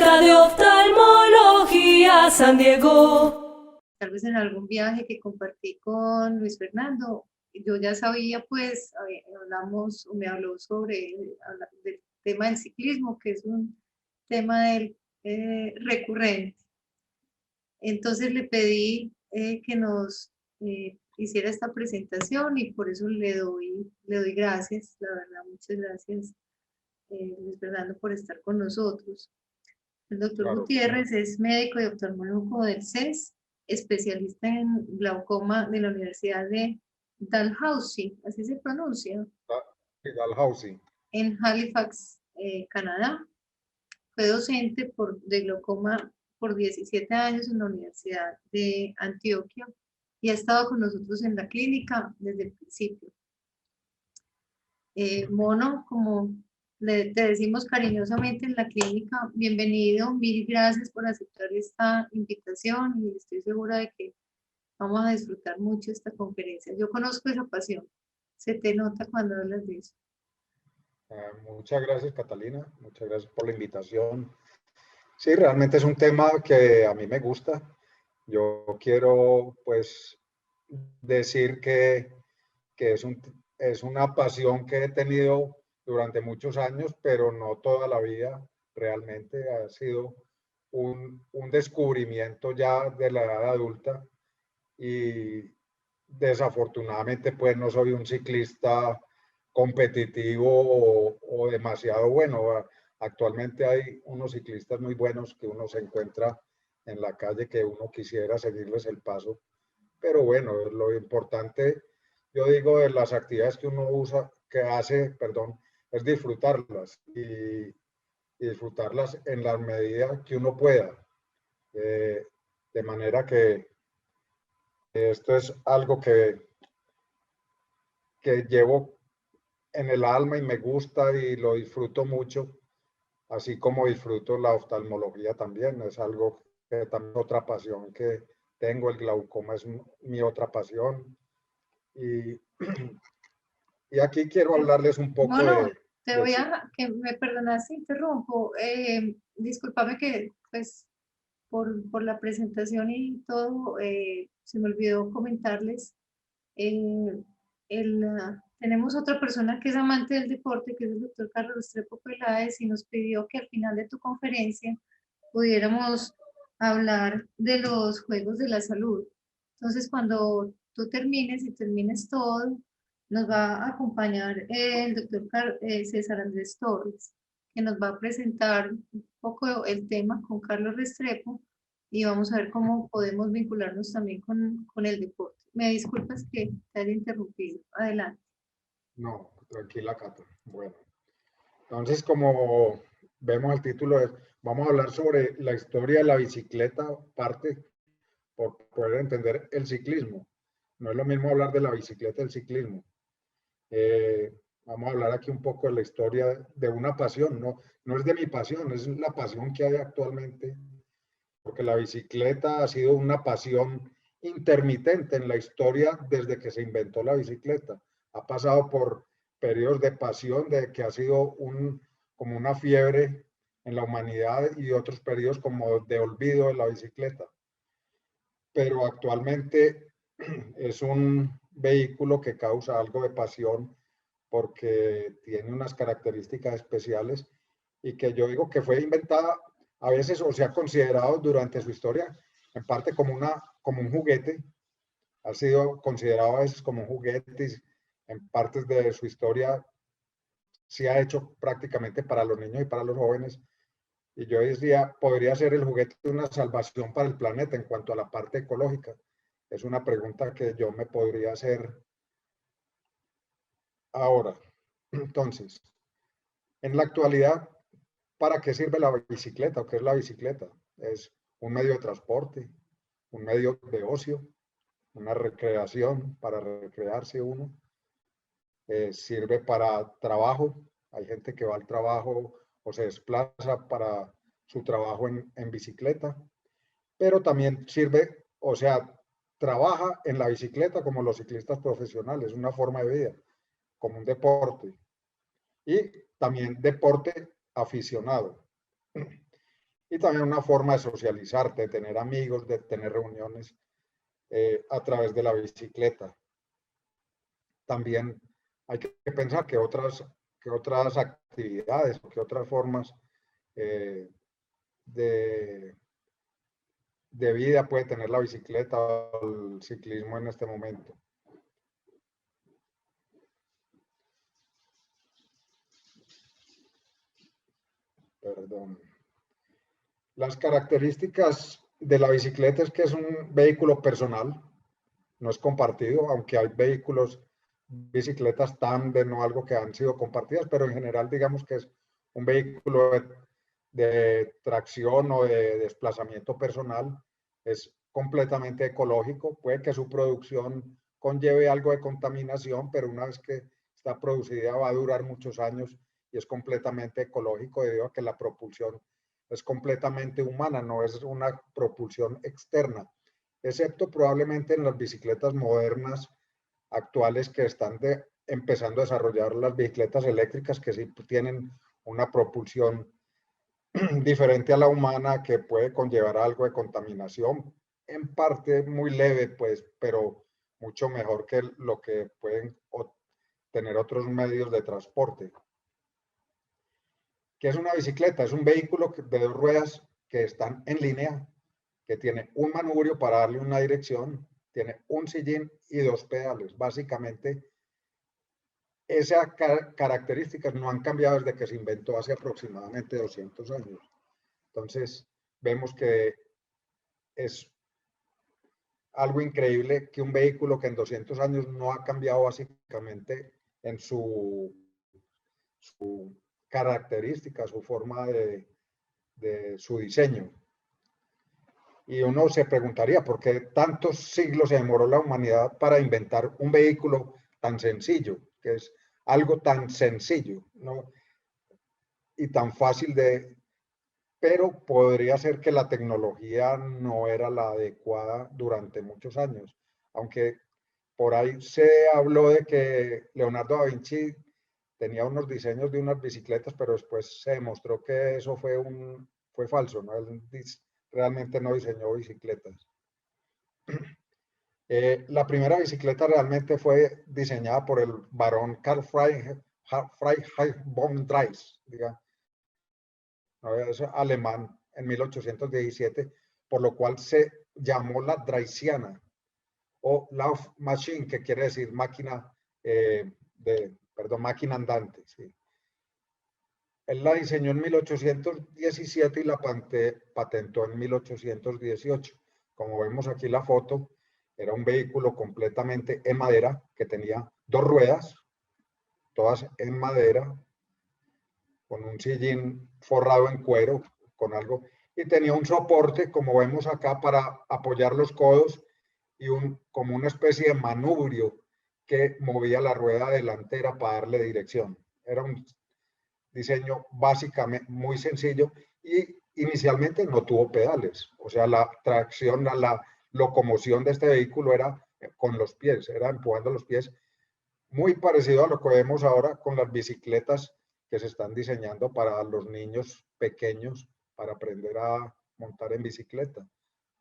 Clínica de Oftalmología San Diego. Tal vez en algún viaje que compartí con Luis Fernando, yo ya sabía, pues, hablamos, o me habló sobre del tema del ciclismo, que es un tema recurrente. Entonces le pedí que nos hiciera esta presentación y por eso le doy gracias, la verdad, muchas gracias, Luis Fernando, por estar con nosotros. El doctor Claro. Gutiérrez es médico y oftalmólogo del CES, especialista en glaucoma de la Universidad de Dalhousie, así se pronuncia, Dalhousie. en Halifax, Canadá. Fue docente de glaucoma por 17 años en la Universidad de Antioquia y ha estado con nosotros en la clínica desde el principio. Mono, como te decimos cariñosamente en la clínica, bienvenido, mil gracias por aceptar esta invitación y estoy segura de que vamos a disfrutar mucho esta conferencia. Yo conozco esa pasión, se te nota cuando hablas de eso. Muchas gracias, Catalina, muchas gracias por la invitación. Sí, realmente es un tema que a mí me gusta. Yo quiero, pues, decir que es una pasión que he tenido durante muchos años, pero no toda la vida. Realmente ha sido un descubrimiento ya de la edad adulta y desafortunadamente pues no soy un ciclista competitivo o demasiado bueno. Actualmente hay unos ciclistas muy buenos que uno se encuentra en la calle que uno quisiera seguirles el paso, pero bueno, lo importante, yo digo, de las actividades que uno perdón, es disfrutarlas y disfrutarlas en la medida que uno pueda, de manera que esto es algo que llevo en el alma y me gusta y lo disfruto mucho, así como disfruto la oftalmología también. Es algo que también otra pasión que tengo, el glaucoma es mi otra pasión. Y, y aquí quiero hablarles un poco Bueno, te voy sí. que me perdonas si interrumpo. Discúlpame que pues por la presentación y todo, se me olvidó comentarles. Tenemos otra persona que es amante del deporte, que es el doctor Carlos Restrepo Peláez, y nos pidió que al final de tu conferencia pudiéramos hablar de los juegos de la salud. Entonces, cuando tú termines todo, nos va a acompañar el doctor César Andrés Torres, que nos va a presentar un poco el tema con Carlos Restrepo y vamos a ver cómo podemos vincularnos también con el deporte. Me disculpas que te haya interrumpido. Adelante. No, tranquila, Cata. Bueno, entonces como vemos el título, vamos a hablar sobre la historia de la bicicleta, parte por poder entender el ciclismo. No es lo mismo hablar de la bicicleta del ciclismo. Vamos a hablar aquí un poco de la historia de una pasión. No es de mi pasión, es la pasión que hay actualmente, porque la bicicleta ha sido una pasión intermitente en la historia desde que se inventó la bicicleta. Ha pasado por periodos de pasión, de que ha sido como una fiebre en la humanidad, y otros periodos como de olvido de la bicicleta. Pero actualmente es un vehículo que causa algo de pasión porque tiene unas características especiales y que yo digo que fue inventada a veces o se ha considerado durante su historia en parte como un juguete, ha sido considerado a veces como un juguete, y en partes de su historia se ha hecho prácticamente para los niños y para los jóvenes. Y yo decía, podría ser el juguete de una salvación para el planeta en cuanto a la parte ecológica. Es una pregunta que yo me podría hacer ahora. Entonces, en la actualidad, ¿para qué sirve la bicicleta o qué es la bicicleta? Es un medio de transporte, un medio de ocio, una recreación para recrearse uno. Sirve para trabajo. Hay gente que va al trabajo o se desplaza para su trabajo en bicicleta, pero también sirve, o sea, trabaja en la bicicleta como los ciclistas profesionales, una forma de vida, como un deporte. Y también deporte aficionado. y también una forma de socializar, de tener amigos, de tener reuniones a través de la bicicleta. También hay que pensar que otras actividades, que otras formas de vida puede tener la bicicleta o el ciclismo en este momento. Perdón. Las características de la bicicleta es que es un vehículo personal, no es compartido, aunque hay vehículos, bicicletas tándem o algo que han sido compartidas, pero en general digamos que es un vehículo de tracción o de desplazamiento personal, es completamente ecológico, puede que su producción conlleve algo de contaminación, pero una vez que está producida va a durar muchos años y es completamente ecológico debido a que la propulsión es completamente humana, no es una propulsión externa, excepto probablemente en las bicicletas modernas actuales que están empezando a desarrollar las bicicletas eléctricas que sí tienen una propulsión diferente a la humana que puede conllevar algo de contaminación, en parte muy leve, pues, pero mucho mejor que lo que pueden tener otros medios de transporte. ¿Qué es una bicicleta? Es un vehículo de dos ruedas que están en línea, que tiene un manubrio para darle una dirección, tiene un sillín y dos pedales. Básicamente, esas características no han cambiado desde que se inventó hace aproximadamente 200 años. Entonces, vemos que es algo increíble que un vehículo que en 200 años no ha cambiado básicamente en su característica, su forma de su diseño. Y uno se preguntaría por qué tantos siglos se demoró la humanidad para inventar un vehículo tan sencillo, que es algo tan sencillo, ¿no? Y tan fácil pero podría ser que la tecnología no era la adecuada durante muchos años, aunque por ahí se habló de que Leonardo da Vinci tenía unos diseños de unas bicicletas, pero después se demostró que eso fue falso, ¿no? Él realmente no diseñó bicicletas. La primera bicicleta realmente fue diseñada por el barón Karl Freiherr von Drais, digamos, es alemán, en 1817, por lo cual se llamó la Dreisiana o Laufmaschine, que quiere decir máquina, máquina andante. ¿Sí? Él la diseñó en 1817 y la patentó en 1818. Como vemos aquí la foto, era un vehículo completamente en madera que tenía dos ruedas, todas en madera, con un sillín forrado en cuero, con algo, y tenía un soporte, como vemos acá, para apoyar los codos y como una especie de manubrio que movía la rueda delantera para darle dirección. Era un diseño básicamente muy sencillo y inicialmente no tuvo pedales, o sea, la tracción, la locomoción de este vehículo era con los pies, era empujando los pies, muy parecido a lo que vemos ahora con las bicicletas que se están diseñando para los niños pequeños para aprender a montar en bicicleta,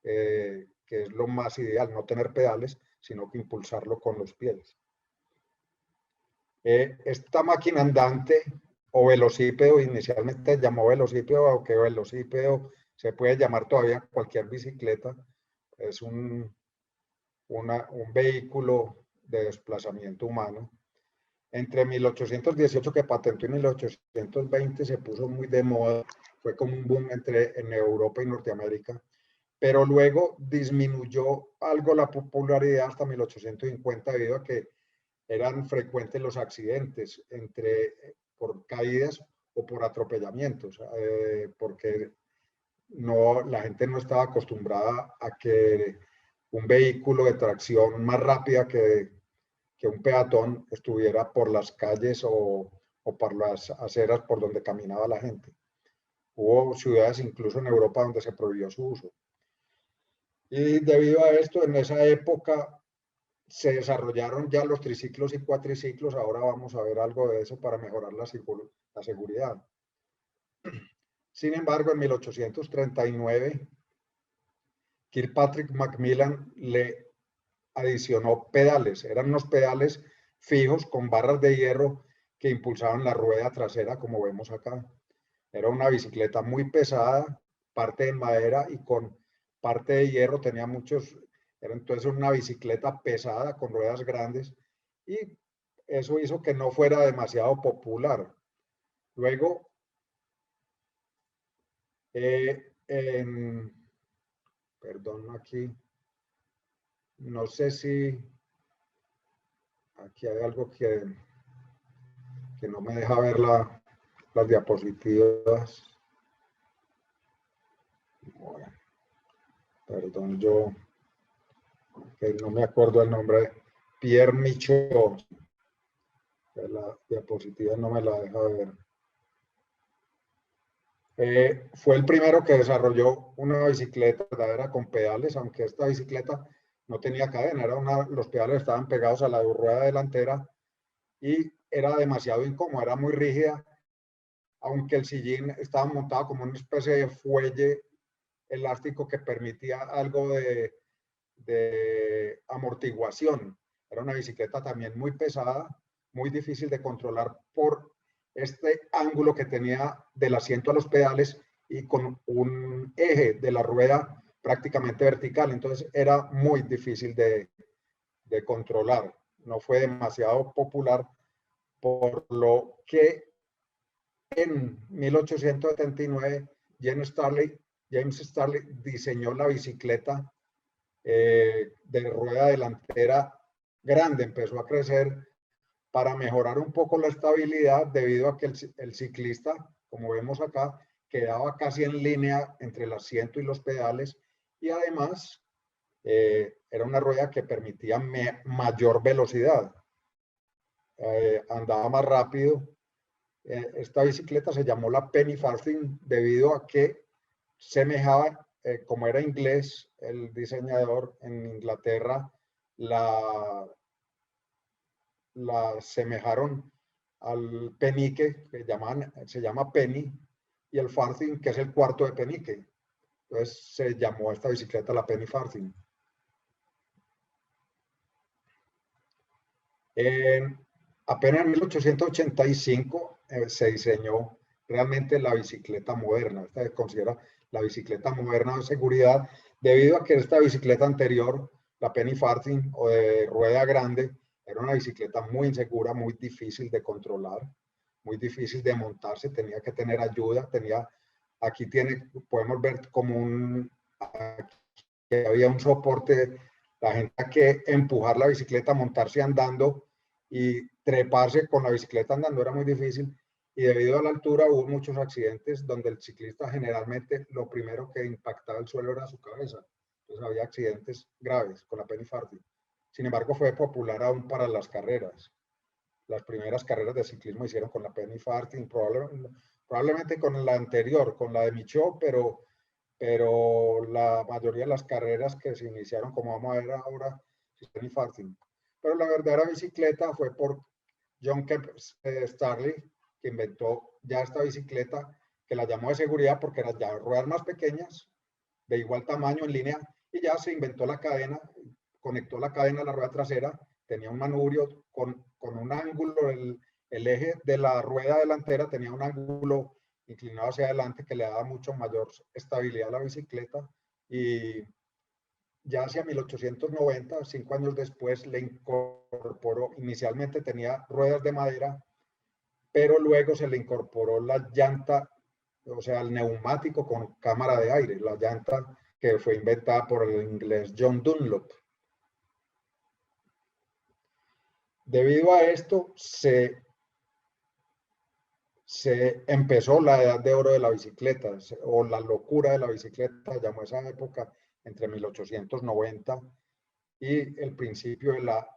que es lo más ideal, no tener pedales, sino que impulsarlo con los pies. Esta máquina andante o velocípedo, inicialmente se llamó velocípedo, aunque velocípedo se puede llamar todavía cualquier bicicleta, es un vehículo de desplazamiento humano. Entre 1818 que patentó y 1820 se puso muy de moda, fue como un boom en Europa y Norteamérica, pero luego disminuyó algo la popularidad hasta 1850 debido a que eran frecuentes los accidentes por caídas o por atropellamientos, porque la gente no estaba acostumbrada a que un vehículo de tracción más rápida que un peatón estuviera por las calles o por las aceras por donde caminaba la gente. Hubo ciudades incluso en Europa donde se prohibió su uso. Y debido a esto, en esa época se desarrollaron ya los triciclos y cuatriciclos. Ahora vamos a ver algo de eso para mejorar la seguridad. Sin embargo, en 1839, Kirkpatrick Macmillan le adicionó pedales. Eran unos pedales fijos con barras de hierro que impulsaban la rueda trasera, como vemos acá. Era una bicicleta muy pesada, parte de madera y con parte de hierro. Tenía muchos, era entonces una bicicleta pesada con ruedas grandes y eso hizo que no fuera demasiado popular. Luego, perdón, aquí, no sé si aquí hay algo que no me deja ver las diapositivas. Bueno, perdón, yo que no me acuerdo el nombre, Pierre Michaud. La diapositiva no me la deja ver. Fue el primero que desarrolló una bicicleta verdadera con pedales, aunque esta bicicleta no tenía cadena, los pedales estaban pegados a la rueda delantera y era demasiado incómoda, era muy rígida, aunque el sillín estaba montado como una especie de fuelle elástico que permitía algo de amortiguación. Era una bicicleta también muy pesada, muy difícil de controlar por este ángulo que tenía del asiento a los pedales y con un eje de la rueda prácticamente vertical. Entonces era muy difícil de controlar. No fue demasiado popular, por lo que en 1879 James Starley diseñó la bicicleta de rueda delantera grande. Empezó a crecer para mejorar un poco la estabilidad debido a que el ciclista, como vemos acá, quedaba casi en línea entre el asiento y los pedales y además era una rueda que permitía mayor velocidad, andaba más rápido. Esta bicicleta se llamó la Penny Farthing debido a que semejaba, como era inglés el diseñador en Inglaterra, la semejaron al penique, que se llama penny, y el farthing, que es el cuarto de penique. Entonces se llamó a esta bicicleta la Penny Farthing. Apenas en 1885 se diseñó realmente la bicicleta moderna. Esta se considera la bicicleta moderna de seguridad, debido a que esta bicicleta anterior, la Penny Farthing o de rueda grande, era una bicicleta muy insegura, muy difícil de controlar, muy difícil de montarse, tenía que tener ayuda, aquí podemos ver como que había un soporte, la gente que empujar la bicicleta, montarse andando y treparse con la bicicleta andando era muy difícil, y debido a la altura hubo muchos accidentes donde el ciclista generalmente lo primero que impactaba el suelo era su cabeza. Entonces había accidentes graves con la Penny Farthing. Sin embargo, fue popular aún para las carreras. Las primeras carreras de ciclismo hicieron con la Penny Farthing, probablemente con la anterior, con la de Michaud, pero la mayoría de las carreras que se iniciaron, como vamos a ver ahora, Penny Farthing. Pero la verdadera bicicleta fue por John Kemp Starley, que inventó ya esta bicicleta, que la llamó de seguridad porque eran ya ruedas más pequeñas, de igual tamaño en línea, y ya se inventó la cadena, conectó la cadena a la rueda trasera, tenía un manubrio con un ángulo, el eje de la rueda delantera tenía un ángulo inclinado hacia adelante que le daba mucho mayor estabilidad a la bicicleta, y ya hacia 1890, 5 años después, le incorporó, inicialmente tenía ruedas de madera, pero luego se le incorporó la llanta, o sea, el neumático con cámara de aire, la llanta que fue inventada por el inglés John Dunlop. Debido a esto, se empezó la edad de oro de la bicicleta, o la locura de la bicicleta, llamó esa época entre 1890 y el principio de la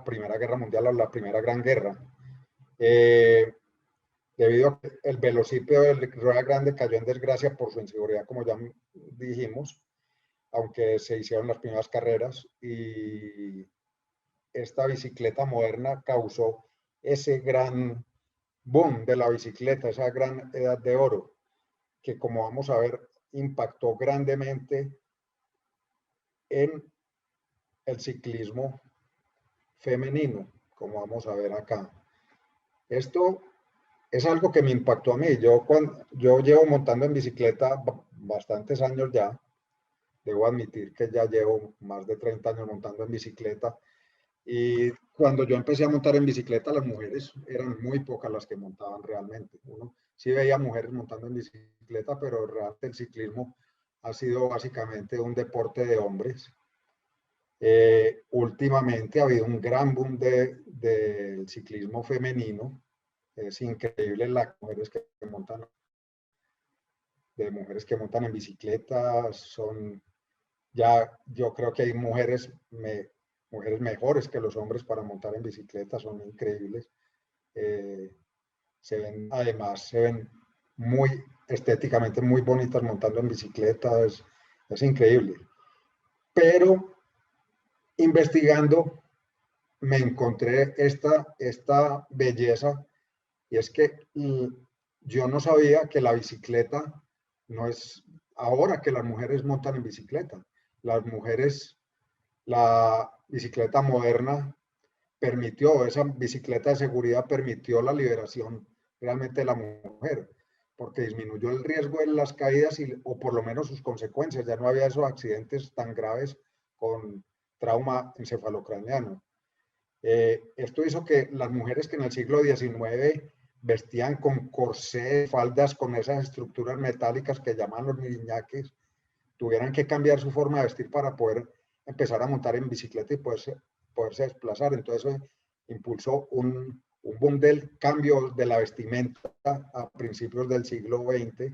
Primera Guerra Mundial, o la Primera Gran Guerra. Debido a que el velocípedo de rueda grande cayó en desgracia por su inseguridad, como ya dijimos, aunque se hicieron las primeras carreras, y esta bicicleta moderna causó ese gran boom de la bicicleta, esa gran edad de oro, que, como vamos a ver, impactó grandemente en el ciclismo femenino, como vamos a ver acá. Esto es algo que me impactó a mí. Yo llevo montando en bicicleta bastantes años ya. Debo admitir que ya llevo más de 30 años montando en bicicleta. Y cuando yo empecé a montar en bicicleta, las mujeres eran muy pocas las que montaban realmente. Uno sí veía mujeres montando en bicicleta, pero realmente el ciclismo ha sido básicamente un deporte de hombres. Últimamente ha habido un gran boom del ciclismo femenino. Es increíble las mujeres que montan, de mujeres que montan en bicicleta. Yo creo que hay mujeres mejores que los hombres para montar en bicicleta, son increíbles. Además, se ven muy estéticamente muy bonitas montando en bicicleta, es increíble. Pero investigando me encontré esta belleza, y es que yo no sabía que la bicicleta no es ahora que las mujeres montan en bicicleta. Las mujeres, la bicicleta moderna permitió, esa bicicleta de seguridad permitió la liberación realmente de la mujer, porque disminuyó el riesgo de las caídas o por lo menos sus consecuencias. Ya no había esos accidentes tan graves con trauma encefalocraneano. Esto hizo que las mujeres que en el siglo XIX vestían con corsé, faldas con esas estructuras metálicas que llaman los miriñaques, tuvieran que cambiar su forma de vestir para poder empezar a montar en bicicleta y poderse desplazar. Entonces eso impulsó un boom del cambio de la vestimenta a principios del siglo XX,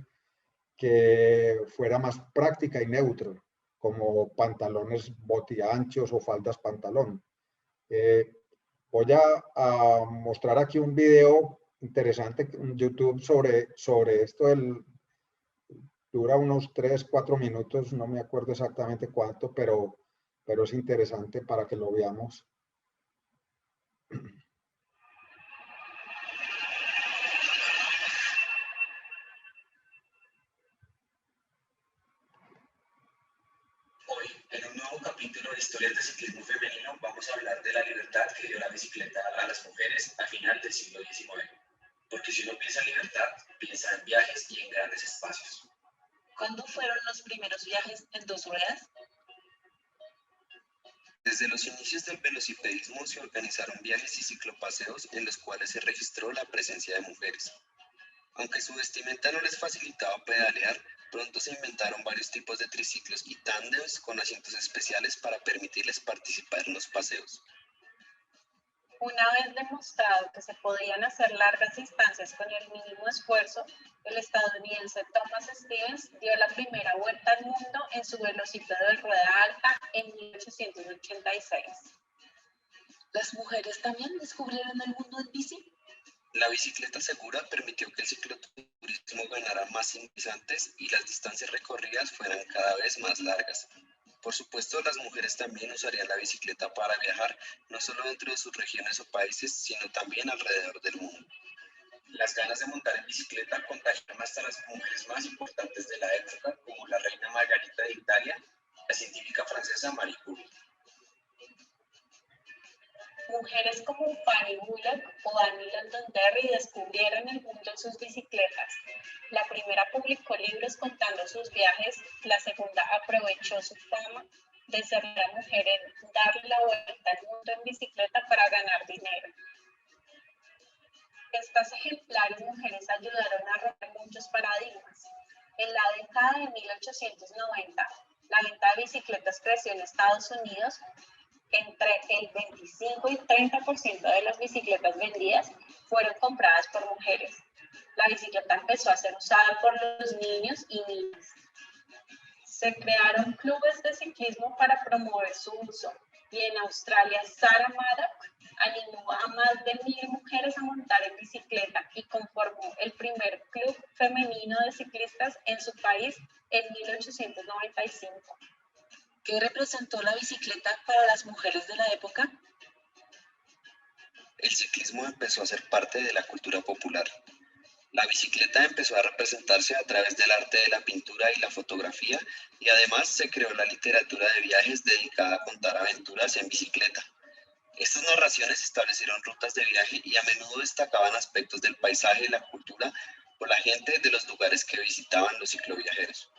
que fuera más práctica y neutra, como pantalones botianchos o faldas pantalón. Voy a mostrar aquí un video interesante en YouTube sobre esto. Dura unos 3, 4 minutos, no me acuerdo exactamente cuánto, pero es interesante para que lo veamos. Hoy, en un nuevo capítulo de Historias de Ciclismo Femenino, vamos a hablar de la libertad que dio la bicicleta a las mujeres al final del siglo XIX. Porque si uno piensa en libertad, piensa en viajes y en grandes espacios. ¿Cuándo fueron los primeros viajes en dos ruedas? Desde los inicios del velocipedismo se organizaron viajes y ciclopaseos en los cuales se registró la presencia de mujeres. Aunque su vestimenta no les facilitaba pedalear, pronto se inventaron varios tipos de triciclos y tándems con asientos especiales para permitirles participar en los paseos. Una vez demostrado que se podían hacer largas distancias con el mínimo esfuerzo, el estadounidense Thomas Stevens dio la primera vuelta al mundo en su velocípedo de rueda alta en 1886. ¿Las mujeres también descubrieron el mundo en bici? La bicicleta segura permitió que el cicloturismo ganara más simpatizantes y las distancias recorridas fueran cada vez más largas. Por supuesto, las mujeres también usarían la bicicleta para viajar, no solo dentro de sus regiones o países, sino también alrededor del mundo. Las ganas de montar en bicicleta contagiaron hasta las mujeres más importantes de la época, como la reina Margarita de Italia, la científica francesa Marie Curie. Mujeres como Fanny Bullock o Annie Londonderry descubrieron el mundo en sus bicicletas. La primera publicó libros contando sus viajes, la segunda aprovechó su fama de ser la mujer en darle la vuelta al mundo en bicicleta para ganar dinero. Estas ejemplares mujeres ayudaron a romper muchos paradigmas. En la década de 1890, la venta de bicicletas creció en Estados Unidos. Entre el 25 y 30% de las bicicletas vendidas fueron compradas por mujeres. La bicicleta empezó a ser usada por los niños y niñas. Se crearon clubes de ciclismo para promover su uso y en Australia Sarah Maddock animó a más de 1,000 mujeres a montar en bicicleta y conformó el primer club femenino de ciclistas en su país en 1895. ¿Qué representó la bicicleta para las mujeres de la época? El ciclismo empezó a ser parte de la cultura popular. La bicicleta empezó a representarse a través del arte de la pintura y la fotografía, y además se creó la literatura de viajes dedicada a contar aventuras en bicicleta. Estas narraciones establecieron rutas de viaje y a menudo destacaban aspectos del paisaje y la cultura por la gente de los lugares que visitaban los cicloviajeros.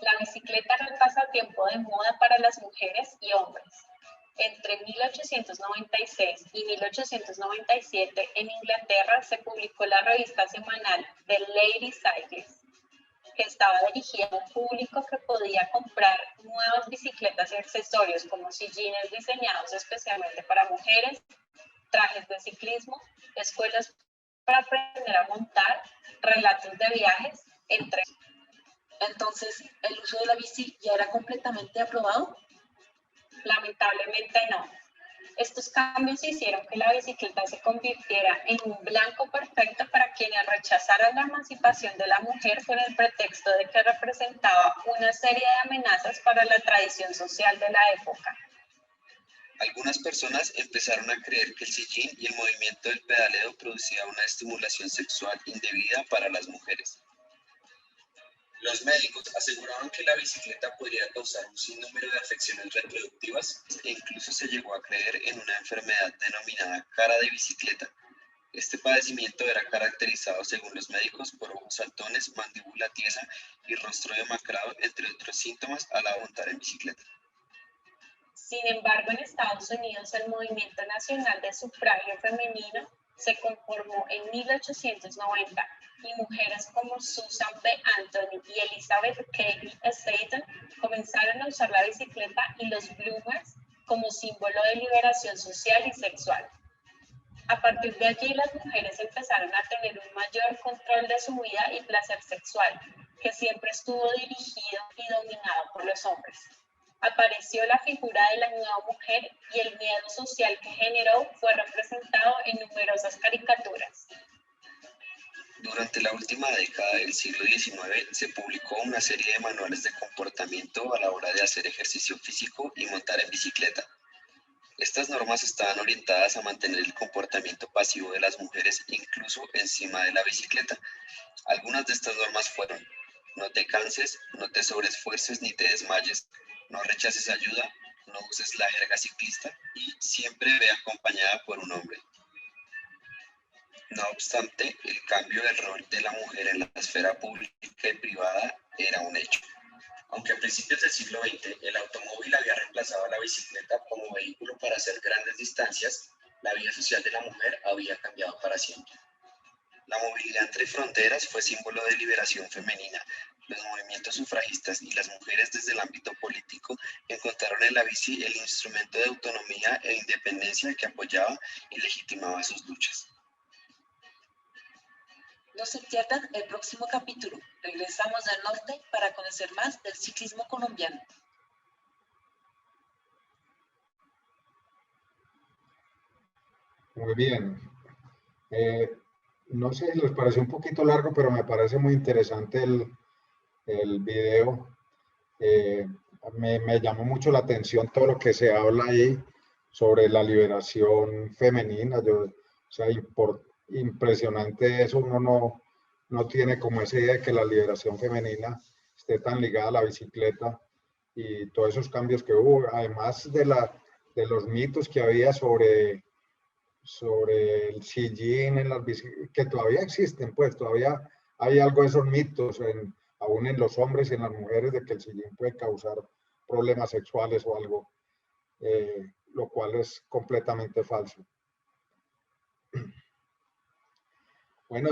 La bicicleta era un pasatiempo de moda para las mujeres y hombres. Entre 1896 y 1897 en Inglaterra se publicó la revista semanal The Lady Cyclist, que estaba dirigida a un público que podía comprar nuevas bicicletas y accesorios como sillines diseñados especialmente para mujeres, trajes de ciclismo, escuelas para aprender a montar, relatos de viajes, entre otros. Entonces, ¿el uso de la bici ya era completamente aprobado? Lamentablemente no. Estos cambios hicieron que la bicicleta se convirtiera en un blanco perfecto para quienes rechazaran la emancipación de la mujer con el pretexto de que representaba una serie de amenazas para la tradición social de la época. Algunas personas empezaron a creer que el sillín y el movimiento del pedaleo producía una estimulación sexual indebida para las mujeres. Los médicos aseguraban que la bicicleta podría causar un sinnúmero de afecciones reproductivas e incluso se llegó a creer en una enfermedad denominada cara de bicicleta. Este padecimiento era caracterizado, según los médicos, por ojos saltones, mandíbula tiesa y rostro demacrado, entre otros síntomas al montar en bicicleta. Sin embargo, en Estados Unidos el Movimiento Nacional de Sufragio Femenino se conformó en 1890 y mujeres como Susan B. Anthony y Elizabeth Cady Stanton comenzaron a usar la bicicleta y los bloomers como símbolo de liberación social y sexual. A partir de allí, las mujeres empezaron a tener un mayor control de su vida y placer sexual, que siempre estuvo dirigido y dominado por los hombres. Apareció la figura de la nueva mujer y el miedo social que generó fue representado en numerosas caricaturas. Durante la última década del siglo XIX se publicó una serie de manuales de comportamiento a la hora de hacer ejercicio físico y montar en bicicleta. Estas normas estaban orientadas a mantener el comportamiento pasivo de las mujeres incluso encima de la bicicleta. Algunas de estas normas fueron: no te canses, no te sobreesfuerces ni te desmayes, no rechaces ayuda, no uses la jerga ciclista y siempre ve acompañada por un hombre. No obstante, el cambio del rol de la mujer en la esfera pública y privada era un hecho. Aunque a principios del siglo XX el automóvil había reemplazado a la bicicleta como vehículo para hacer grandes distancias, la vida social de la mujer había cambiado para siempre. La movilidad entre fronteras fue símbolo de liberación femenina. Los movimientos sufragistas y las mujeres desde el ámbito político encontraron en la bici el instrumento de autonomía e independencia que apoyaba y legitimaba sus luchas. No se pierdan el próximo capítulo. Regresamos del norte para conocer más del ciclismo colombiano. Muy bien. No sé si les pareció un poquito largo, pero me parece muy interesante el video. Me llamó mucho la atención todo lo que se habla ahí sobre la liberación femenina. O sea, impresionante eso. Uno no tiene como esa idea de que la liberación femenina esté tan ligada a la bicicleta y todos esos cambios que hubo, además de los mitos que había sobre el sillín en las bicicletas, que todavía existen, pues todavía hay algo de esos mitos, aún en los hombres y en las mujeres, de que el sillín puede causar problemas sexuales o algo, lo cual es completamente falso. Bueno,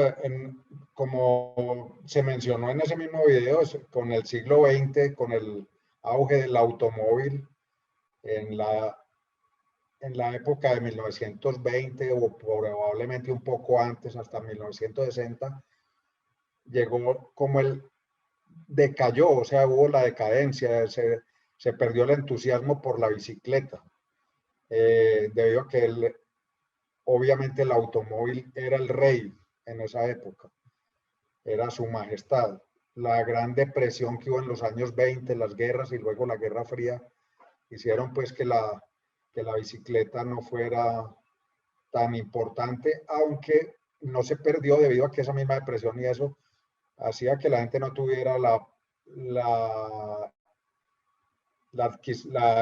como se mencionó en ese mismo video, con el siglo XX, con el auge del automóvil, en la época de 1920 o probablemente un poco antes, hasta 1960, llegó como decayó, o sea, hubo la decadencia, se perdió el entusiasmo por la bicicleta, debido a que obviamente el automóvil era el rey en esa época, era su majestad. La gran depresión que hubo en los años 20, las guerras y luego la Guerra Fría, hicieron pues que la bicicleta no fuera tan importante, aunque no se perdió debido a que esa misma depresión y eso hacía que la gente no tuviera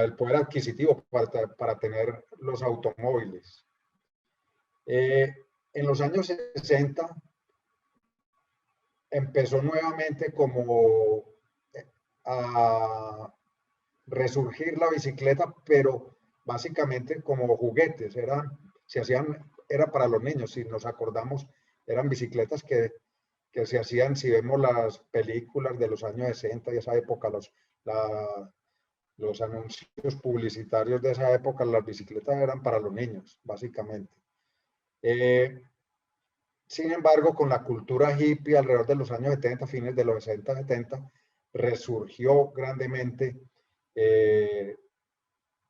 el poder adquisitivo para tener los automóviles. En los años 60 empezó nuevamente como a resurgir la bicicleta, pero básicamente como juguetes, era para los niños, si nos acordamos, eran bicicletas que se hacían, si vemos las películas de los años 60 y esa época, los anuncios publicitarios de esa época, las bicicletas eran para los niños, básicamente. Sin embargo, con la cultura hippie alrededor de los años 70, fines de los 60, 70, resurgió grandemente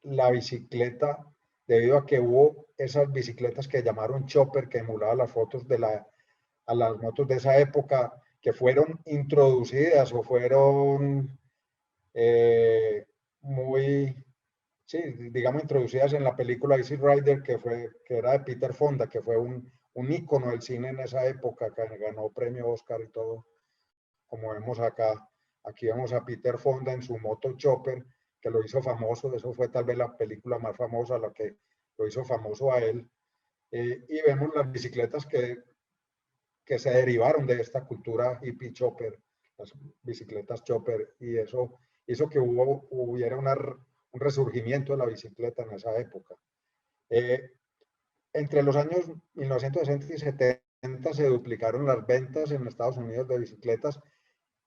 la bicicleta debido a que hubo esas bicicletas que llamaron chopper, que emulaban las fotos a las motos de esa época, que fueron introducidas o fueron digamos, introducidas en la película Easy Rider, que era de Peter Fonda, que fue un ícono del cine en esa época, que ganó premio Oscar y todo, como vemos acá. Aquí vemos a Peter Fonda en su moto chopper, que lo hizo famoso. Eso fue tal vez la película más famosa, la que lo hizo famoso a él. Y vemos las bicicletas que se derivaron de esta cultura hippie chopper, las bicicletas chopper, y eso hizo que hubiera un resurgimiento de la bicicleta en esa época. Entre los años 1960 y 70 se duplicaron las ventas en Estados Unidos de bicicletas,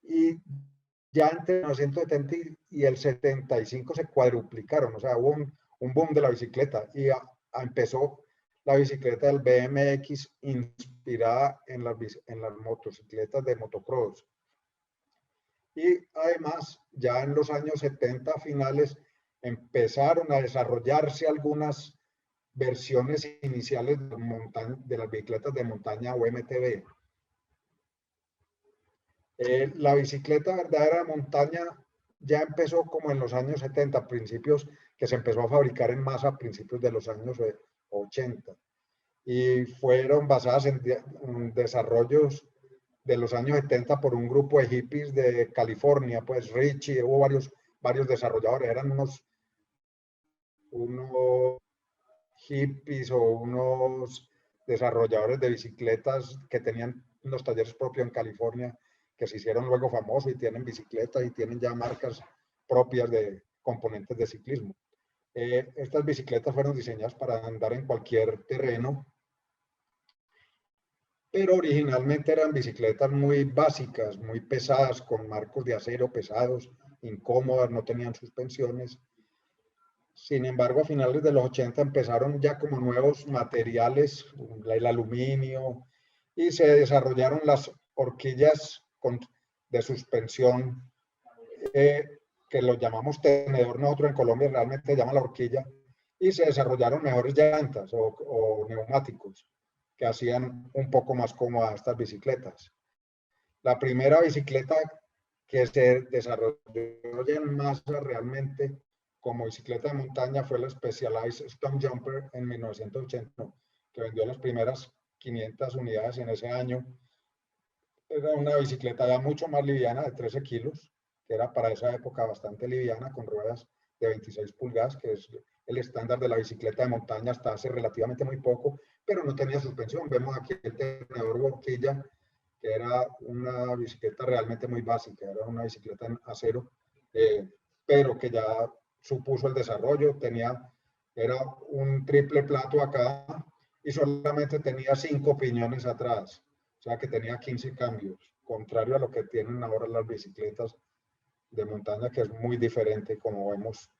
y ya entre 1970 y el 75 se cuadruplicaron, o sea, hubo un boom de la bicicleta, y empezó la bicicleta del BMX inspirada en las motocicletas de motocross. Y además, ya en los años 70 finales, empezaron a desarrollarse algunas versiones iniciales de las bicicletas de montaña o MTB. La bicicleta verdadera de montaña ya empezó como en los años 70, principios, que se empezó a fabricar en masa a principios de los años 80. Y fueron basadas en desarrollos de los años 70 por un grupo de hippies de California, pues Richie, hubo varios desarrolladores, eran unos hippies o unos desarrolladores de bicicletas que tenían unos talleres propios en California, que se hicieron luego famosos y tienen bicicletas y tienen ya marcas propias de componentes de ciclismo. Estas bicicletas fueron diseñadas para andar en cualquier terreno, pero originalmente eran bicicletas muy básicas, muy pesadas, con marcos de acero pesados, incómodas, no tenían suspensiones. Sin embargo, a finales de los 80 empezaron ya como nuevos materiales, el aluminio, y se desarrollaron las horquillas de suspensión, que lo llamamos tenedor, nosotros en Colombia realmente se llama la horquilla, y se desarrollaron mejores llantas o neumáticos que hacían un poco más cómodas estas bicicletas. La primera bicicleta que se desarrolló en masa realmente como bicicleta de montaña fue la Specialized Stone Jumper en 1980, que vendió las primeras 500 unidades en ese año. Era una bicicleta ya mucho más liviana, de 13 kilos, que era para esa época bastante liviana, con ruedas de 26 pulgadas, que es el estándar de la bicicleta de montaña hasta hace relativamente muy poco, pero no tenía suspensión. Vemos aquí el tenedor de horquilla, que era una bicicleta realmente muy básica, era una bicicleta en acero, pero que ya supuso el desarrollo. Era un triple plato acá y solamente tenía 5 piñones atrás, o sea que tenía 15 cambios, contrario a lo que tienen ahora las bicicletas de montaña, que es muy diferente, como podemos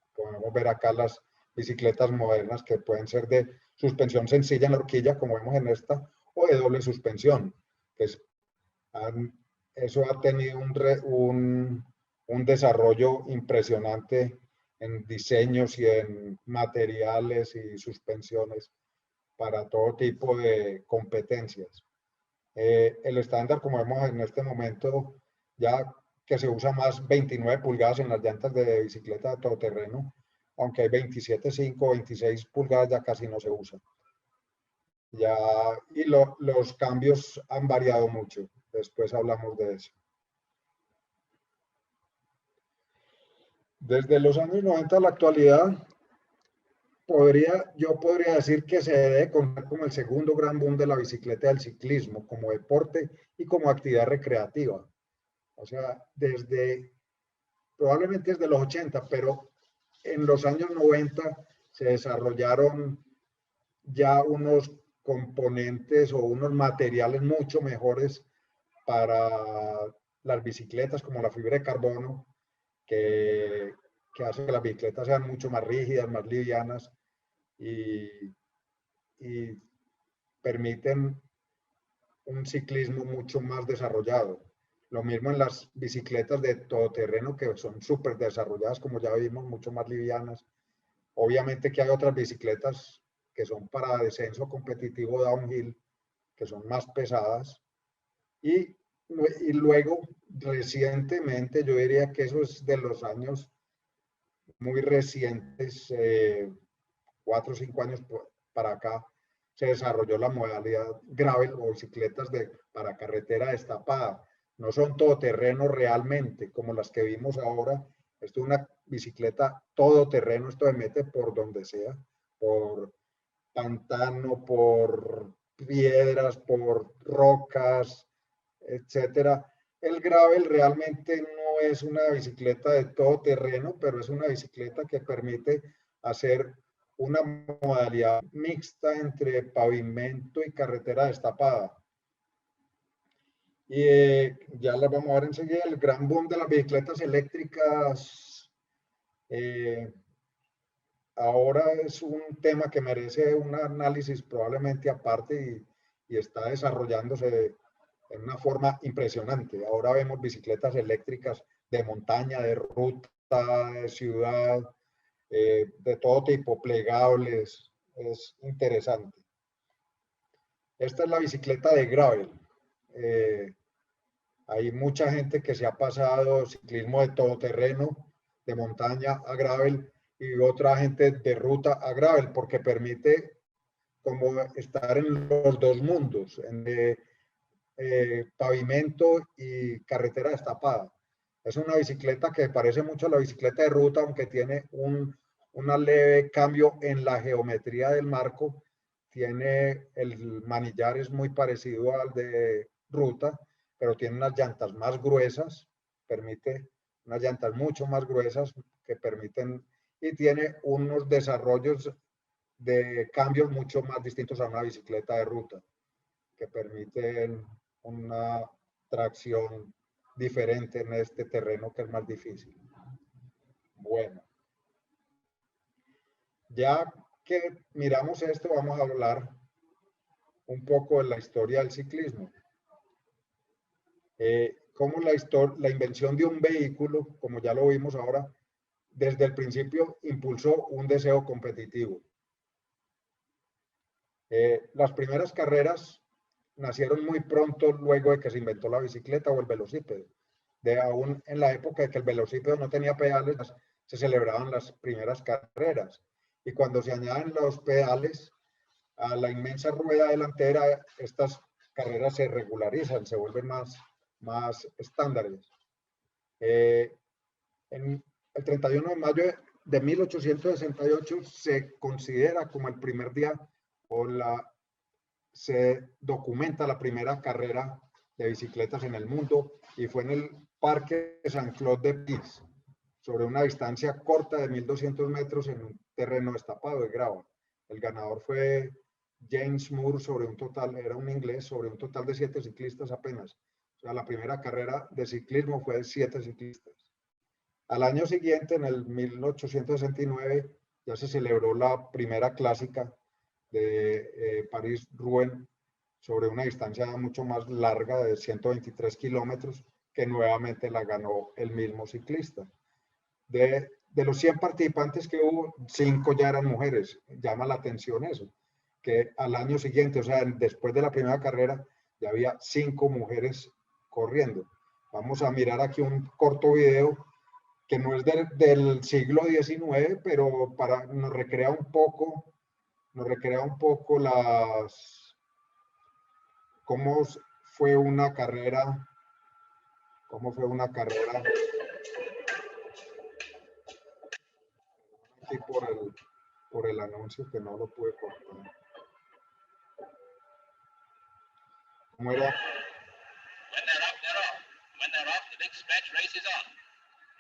ver acá las bicicletas modernas, que pueden ser de suspensión sencilla en la horquilla, como vemos en esta, o de doble suspensión. Eso ha tenido un desarrollo impresionante en diseños y en materiales y suspensiones para todo tipo de competencias. El estándar, como vemos en este momento, ya que se usa más 29 pulgadas en las llantas de bicicleta de todoterreno, aunque hay 27.5, 26 pulgadas ya casi no se usa. Ya, y los cambios han variado mucho. Después hablamos de eso. Desde los años 90 a la actualidad, yo podría decir que se debe contar como el segundo gran boom de la bicicleta del ciclismo, como deporte y como actividad recreativa. O sea, probablemente desde los 80, pero en los años 90 se desarrollaron ya unos componentes o unos materiales mucho mejores para las bicicletas, como la fibra de carbono, que hace que las bicicletas sean mucho más rígidas, más livianas y permiten un ciclismo mucho más desarrollado. Lo mismo en las bicicletas de todoterreno, que son súper desarrolladas, como ya vimos, mucho más livianas. Obviamente que hay otras bicicletas que son para descenso competitivo downhill, que son más pesadas. Y luego, recientemente, yo diría que eso es de los años muy recientes, 4 o 5 años para acá, se desarrolló la modalidad gravel o bicicletas para carretera destapada. No son todoterreno realmente, como las que vimos ahora. Esto es una bicicleta todoterreno, esto se mete por donde sea, por pantano, por piedras, por rocas, etcétera. El gravel realmente no es una bicicleta de todo terreno, pero es una bicicleta que permite hacer una modalidad mixta entre pavimento y carretera destapada. Y ya las vamos a ver enseguida, el gran boom de las bicicletas eléctricas ahora es un tema que merece un análisis probablemente aparte y está desarrollándose en una forma impresionante. Ahora vemos bicicletas eléctricas de montaña, de ruta, de ciudad, de todo tipo, plegables. Es interesante. Esta es la bicicleta de gravel. Hay mucha gente que se ha pasado ciclismo de todoterreno, de montaña a gravel, y otra gente de ruta a gravel, porque permite como estar en los dos mundos, en pavimento y carretera destapada. Es una bicicleta que parece mucho a la bicicleta de ruta, aunque tiene un leve cambio en la geometría del marco. Tiene el manillar es muy parecido al de ruta, pero tiene unas llantas más gruesas, permite unas llantas mucho más gruesas que permiten, y tiene unos desarrollos de cambios mucho más distintos a una bicicleta de ruta, que permiten una tracción diferente en este terreno que es más difícil. Bueno, ya que miramos esto, vamos a hablar un poco de la historia del ciclismo. Cómo la invención de un vehículo, como ya lo vimos ahora, desde el principio impulsó un deseo competitivo. Las primeras carreras nacieron muy pronto luego de que se inventó la bicicleta o el velocípedo. Aún en la época de que el velocípedo no tenía pedales, se celebraban las primeras carreras. Y cuando se añaden los pedales a la inmensa rueda delantera, estas carreras se regularizan, se vuelven más estándares. En el 31 de mayo de 1868 se considera como el primer día se documenta la primera carrera de bicicletas en el mundo, y fue en el Parque Saint-Claude de París, sobre una distancia corta de 1200 metros en un terreno destapado de grava. El ganador fue James Moore era un inglés, sobre un total de 7 ciclistas apenas. O sea, la primera carrera de ciclismo fue de 7 ciclistas. Al año siguiente, en el 1869, ya se celebró la primera clásica de París-Rouen, sobre una distancia mucho más larga de 123 kilómetros, que nuevamente la ganó el mismo ciclista. De los 100 participantes que hubo, 5 ya eran mujeres. Llama la atención eso, que al año siguiente, o sea, después de la primera carrera, ya había 5 mujeres corriendo. Vamos a mirar aquí un corto video que no es del siglo XIX, pero nos recrea un poco cómo fue una carrera, aquí por el anuncio que no lo pude cortar. ¿Cómo era? When they're off, they're off. When they're off, the big stretch race is on.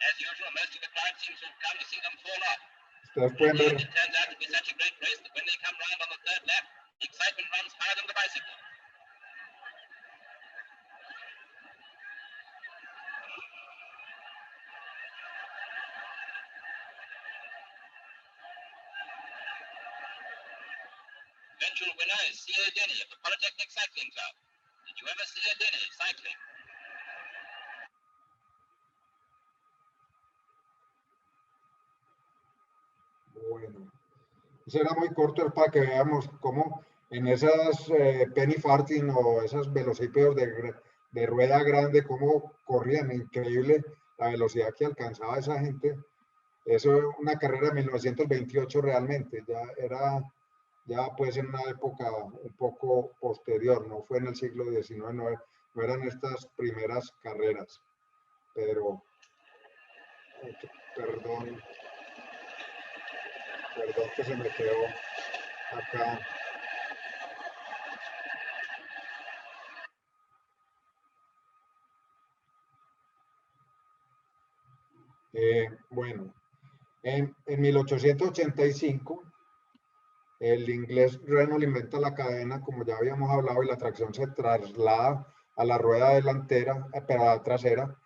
As usual, most of the crowd seems to have come to see them fall off. Ustedes pueden ver, It turns out to be such a great race that when they come round on the third lap, the excitement runs higher than the bicycle. Eventual winner is C.A. Denny of the Polytechnic Cycling Club. Did you ever see a Denny cycling? bueno, ese era muy corto para que veamos cómo en esas penny farthing o esas velocípedos de rueda grande, cómo corrían, increíble la velocidad que alcanzaba esa gente. Eso es una carrera de 1928 realmente, ya pues en una época un poco posterior, no fue en el siglo XIX, no eran estas primeras carreras, pero perdón que se me quedó acá. Bueno, en 1885, el inglés Renault inventa la cadena, como ya habíamos hablado, y la tracción se traslada a la rueda delantera, pero trasera,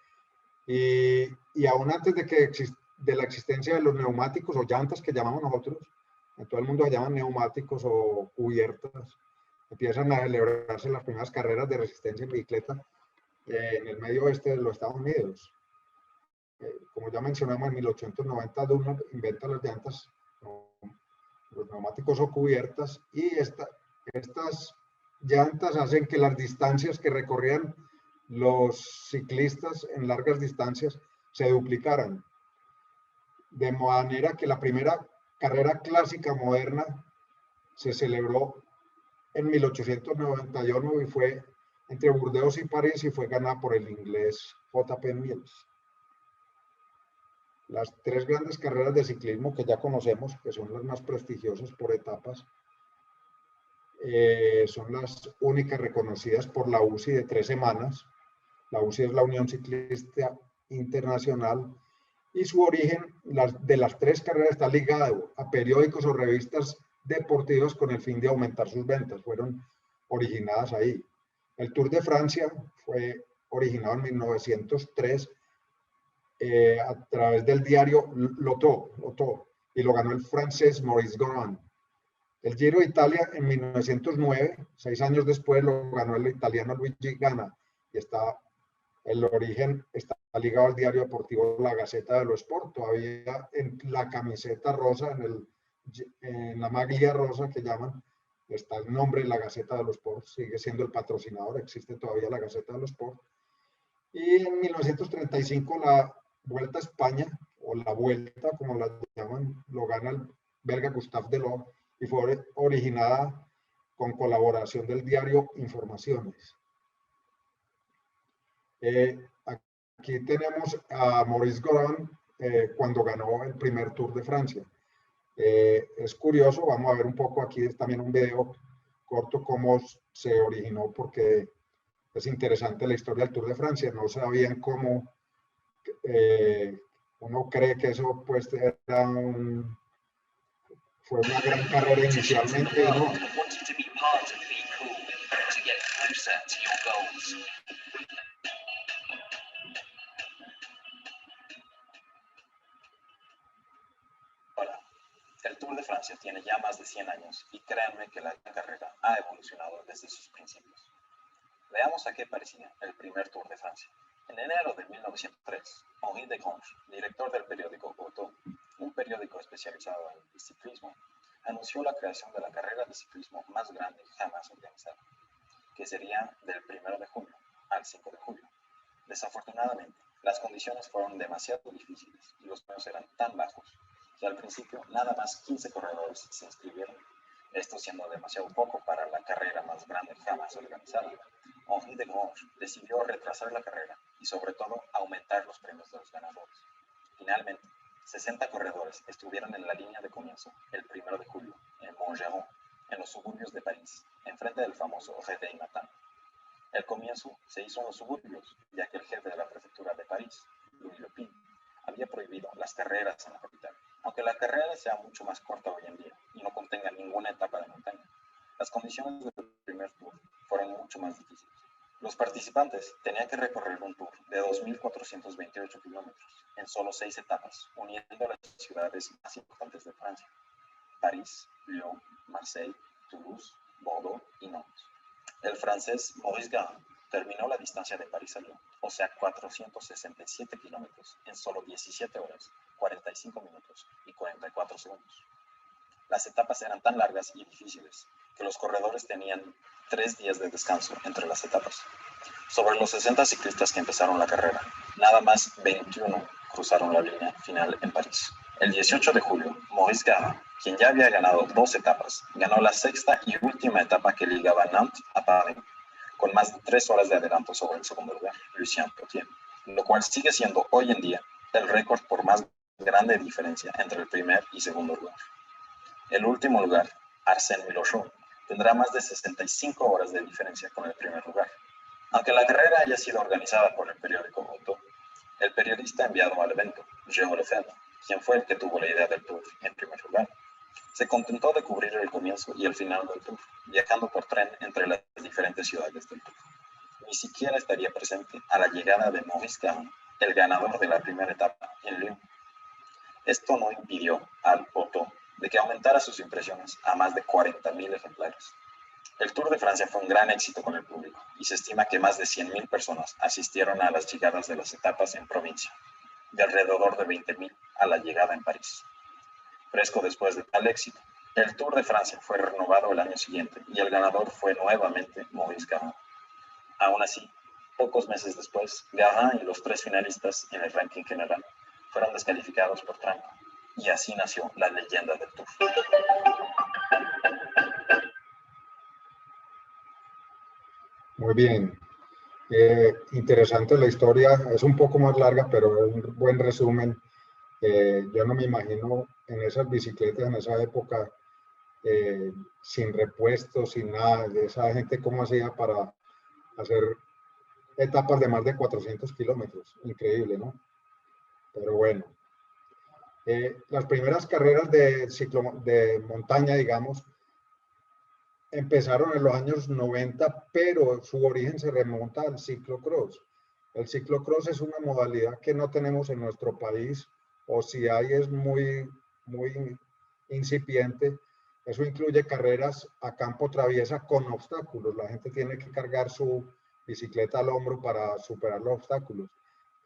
y aún antes de la existencia de los neumáticos o llantas que llamamos nosotros, en todo el mundo se llaman neumáticos o cubiertas, empiezan a celebrarse las primeras carreras de resistencia en bicicleta en el medio oeste de los Estados Unidos. Como ya mencionamos, en 1890 Dunlop inventa las llantas, los neumáticos o cubiertas, y estas llantas hacen que las distancias que recorrían los ciclistas en largas distancias se duplicaran, de manera que la primera carrera clásica moderna se celebró en 1891 y fue entre Burdeos y París y fue ganada por el inglés J.P. Mills. Las tres grandes carreras de ciclismo que ya conocemos, que son las más prestigiosas por etapas, son las únicas reconocidas por la UCI de 3 semanas. La UCI es la Unión Ciclista Internacional, y su origen de las tres carreras está ligado a periódicos o revistas deportivas con el fin de aumentar sus ventas. Fueron originadas ahí. El Tour de Francia fue originado en 1903 a través del diario Lotto, y lo ganó el francés Maurice Garin. El Giro de Italia en 1909, 6 años después, lo ganó el italiano Luigi Ganna, y el origen está ligado al diario deportivo La Gazzetta dello Sport. Todavía en la camiseta rosa, en la maglia rosa que llaman, está el nombre de La Gazzetta dello Sport, sigue siendo el patrocinador, existe todavía La Gazzetta dello Sport. Y en 1935 la Vuelta a España, o la Vuelta como la llaman, lo gana el belga Gustave Delors, y fue originada con colaboración del diario Informaciones. Aquí tenemos a Maurice Garin cuando ganó el primer Tour de Francia. Es curioso, vamos a ver un poco aquí, es también un video corto cómo se originó, porque es interesante la historia del Tour de Francia. No sabían cómo, uno cree que eso pues fue una gran carrera inicialmente, ¿no? Hola, el Tour de Francia tiene ya más de 100 años y créanme que la carrera ha evolucionado desde sus principios. Veamos a qué parecía el primer Tour de Francia. En enero de 1903, Henri Desconches, director del periódico Auto, un periódico especializado en el ciclismo, anunció la creación de la carrera de ciclismo más grande jamás organizada, que sería del 1 de junio al 5 de julio. Desafortunadamente, las condiciones fueron demasiado difíciles y los premios eran tan bajos que al principio nada más 15 corredores se inscribieron Esto siendo demasiado poco para la carrera más grande jamás organizada. Henri de Grange decidió retrasar la carrera y sobre todo aumentar los premios de los ganadores. Finalmente, 60 corredores estuvieron en la línea de comienzo el 1 de julio en Montgeron, en los suburbios de París, enfrente del famoso Réveil Matin. El comienzo se hizo en los suburbios, ya que el jefe de la prefectura de París, Louis Lepine, había prohibido las carreras en la capital. Aunque la carrera sea mucho más corta hoy en día y no contenga ninguna etapa de montaña, las condiciones del primer tour fueron mucho más difíciles. Los participantes tenían que recorrer un tour de 2.428 kilómetros en solo 6 etapas, uniendo las ciudades más importantes de Francia: París, Lyon, Marseille, Toulouse, Bordeaux y Nantes. El francés Maurice Garin terminó la distancia de París a Lyon, o sea 467 kilómetros, en solo 17 horas, 45 minutos y 44 segundos. Las etapas eran tan largas y difíciles que los corredores tenían 3 días de descanso entre las etapas. Sobre los 60 ciclistas que empezaron la carrera, nada más 21 cruzaron la línea final en París. El 18 de julio, Maurice Garin, quien ya había ganado 2 etapas, ganó la sexta y última etapa que ligaba Nantes a París, con más de 3 horas de adelanto sobre el segundo lugar, Lucien Potier, lo cual sigue siendo hoy en día el récord por más grande diferencia entre el primer y segundo lugar. El último lugar, Arsène Milochot, tendrá más de 65 horas de diferencia con el primer lugar. Aunque la carrera haya sido organizada por el periódico Auto, el periodista enviado al evento, Jérôme Lefebvre, quien fue el que tuvo la idea del tour en primer lugar, se contentó de cubrir el comienzo y el final del tour, viajando por tren entre las diferentes ciudades del tour. Ni siquiera estaría presente a la llegada de Maurice Garin, el ganador de la primera etapa en Lyon. Esto no impidió al Auto de que aumentara sus impresiones a más de 40.000 ejemplares. El Tour de Francia fue un gran éxito con el público y se estima que más de 100.000 personas asistieron a las llegadas de las etapas en provincia, de alrededor de 20.000 a la llegada en París. Fresco después de tal éxito, el Tour de Francia fue renovado el año siguiente y el ganador fue nuevamente Maurice Garin. Aún así, pocos meses después, Garin y los 3 finalistas en el ranking general fueron descalificados por trampa, y así nació la leyenda del Tour. Muy bien. Interesante la historia. Es un poco más larga, pero es un buen resumen. Yo no me imagino en esas bicicletas en esa época, sin repuestos, sin nada, de esa gente cómo hacía para hacer etapas de más de 400 kilómetros. Increíble, ¿no? Pero bueno, las primeras carreras de montaña, digamos, empezaron en los años 90, pero su origen se remonta al ciclocross. El ciclocross es una modalidad que no tenemos en nuestro país, o si hay es muy incipiente. Eso incluye carreras a campo traviesa con obstáculos. La gente tiene que cargar su bicicleta al hombro para superar los obstáculos.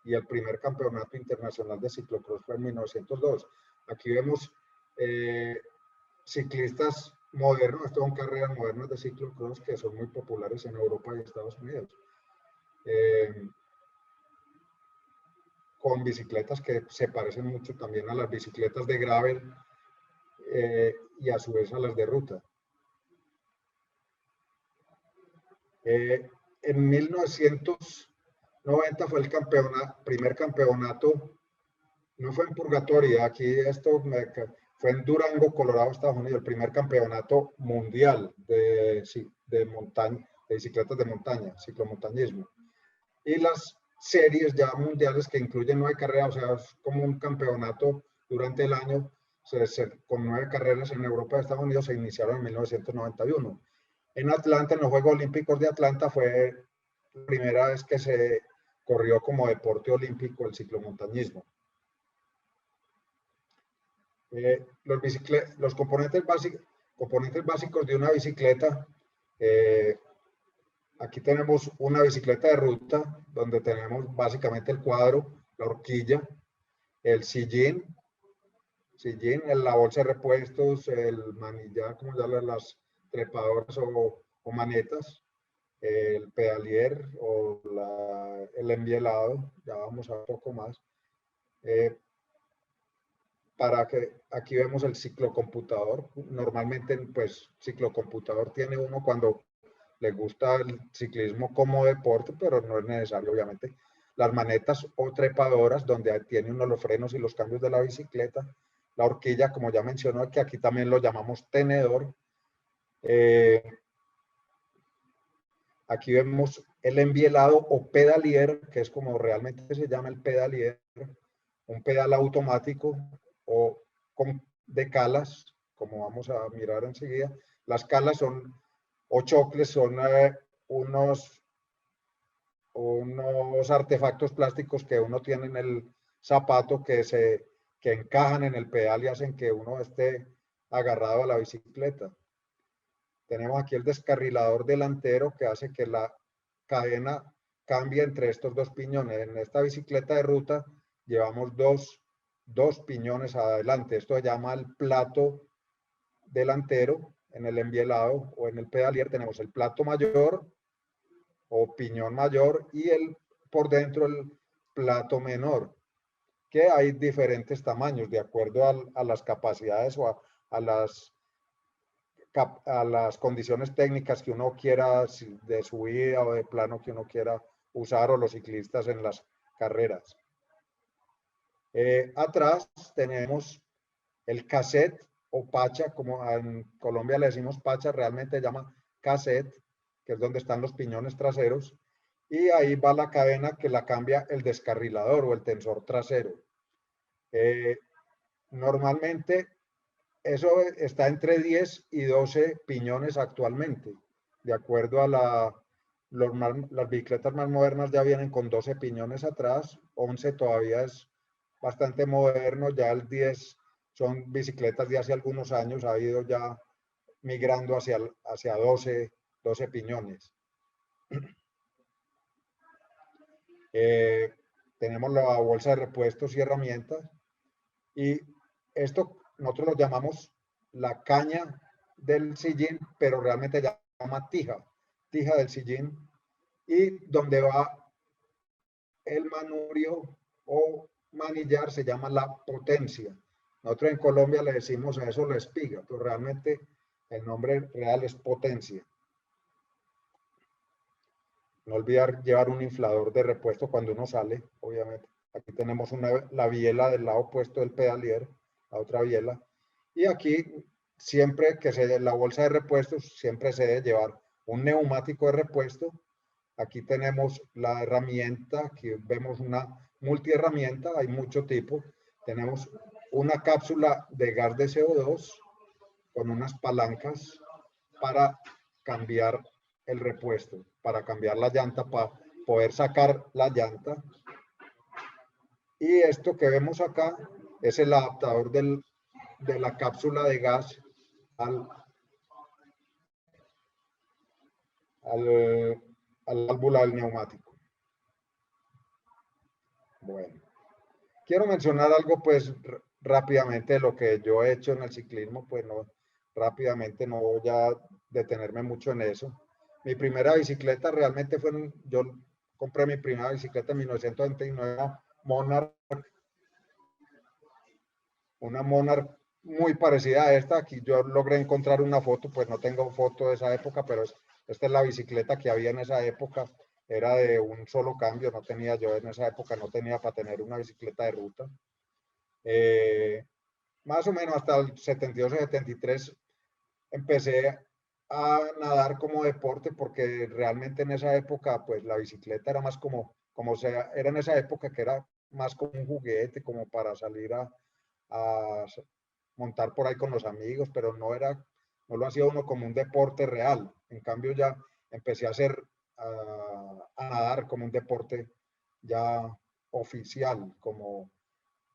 Y el primer campeonato internacional de ciclocross fue en 1902. Aquí vemos ciclistas modernos, estas son carreras modernas de ciclocross que son muy populares en Europa y Estados Unidos. Con bicicletas que se parecen mucho también a las bicicletas de gravel y a su vez a las de ruta. En 1990 fue el primer campeonato, no fue en Purgatoria, aquí fue en Durango, Colorado, Estados Unidos, el primer campeonato mundial de montaña, de bicicletas de montaña, ciclomontañismo. Y las series ya mundiales que incluyen 9 carreras, o sea, es como un campeonato durante el año, con 9 carreras en Europa y Estados Unidos, se iniciaron en 1991. En Atlanta, en los Juegos Olímpicos de Atlanta, fue la primera vez que se corrió como deporte olímpico el ciclomontañismo. Los componentes básicos de una bicicleta. Aquí tenemos una bicicleta de ruta donde tenemos básicamente el cuadro, la horquilla, el sillín, la bolsa de repuestos, el manillar, como llaman las trepadoras o manetas, el pedalier o el envielado, ya vamos a ver un poco más. para que aquí vemos el ciclocomputador. Normalmente, pues, ciclocomputador tiene uno cuando le gusta el ciclismo como deporte, pero no es necesario, obviamente. Las manetas o trepadoras, donde tiene uno los frenos y los cambios de la bicicleta. La horquilla, como ya mencionó, que aquí también lo llamamos tenedor. Aquí vemos el envielado o pedalier, que es como realmente se llama el pedalier, un pedal automático o de calas, como vamos a mirar enseguida. Las calas son, o chocles, son unos artefactos plásticos que uno tiene en el zapato que encajan en el pedal y hacen que uno esté agarrado a la bicicleta. Tenemos aquí el descarrilador delantero que hace que la cadena cambie entre estos dos piñones. En esta bicicleta de ruta llevamos dos piñones adelante. Esto se llama el plato delantero. En el envielado o en el pedalier tenemos el plato mayor o piñón mayor y por dentro el plato menor, que hay diferentes tamaños de acuerdo a las capacidades o a las condiciones técnicas que uno quiera de subida o de plano que uno quiera usar, o los ciclistas en las carreras. Atrás tenemos el cassette o pacha, como en Colombia le decimos pacha, realmente se llama cassette, que es donde están los piñones traseros, y ahí va la cadena que la cambia el descarrilador o el tensor trasero. Normalmente eso está entre 10 y 12 piñones actualmente. De acuerdo a las bicicletas más modernas ya vienen con 12 piñones atrás, 11 todavía es bastante moderno, ya el 10 son bicicletas de hace algunos años, ha ido ya migrando hacia 12 piñones. Tenemos la bolsa de repuestos y herramientas, y esto nosotros lo llamamos la caña del sillín, pero realmente se llama tija del sillín, y donde va el manurio o manillar se llama la potencia. Nosotros en Colombia le decimos a eso la espiga, pero realmente el nombre real es potencia. No olvidar llevar un inflador de repuesto cuando uno sale, obviamente. Aquí tenemos la biela del lado opuesto del pedalier, la otra biela. Y aquí, siempre que se dé la bolsa de repuestos, siempre se debe llevar un neumático de repuesto. Aquí tenemos la herramienta, aquí vemos una multiherramienta, hay mucho tipo. Tenemos una cápsula de gas de CO2 con unas palancas para cambiar el repuesto, para cambiar la llanta, para poder sacar la llanta. Y esto que vemos acá es el adaptador de la cápsula de gas a la válvula del neumático. Bueno, quiero mencionar algo pues rápidamente de lo que yo he hecho en el ciclismo, pues no, rápidamente no voy a detenerme mucho en eso. Mi primera bicicleta realmente yo compré mi primera bicicleta en 1929, Monarch, una Monarch muy parecida a esta. Aquí yo logré encontrar una foto, pues no tengo foto de esa época, pero esta es la bicicleta que había en esa época. Era de un solo cambio, no tenía yo en esa época, no tenía para tener una bicicleta de ruta. Más o menos hasta el 72 73 empecé a nadar como deporte, porque realmente en esa época pues la bicicleta era más era en esa época que era más como un juguete, como para salir a montar por ahí con los amigos, pero no lo hacía uno como un deporte real. En cambio ya empecé a nadar como un deporte ya oficial, como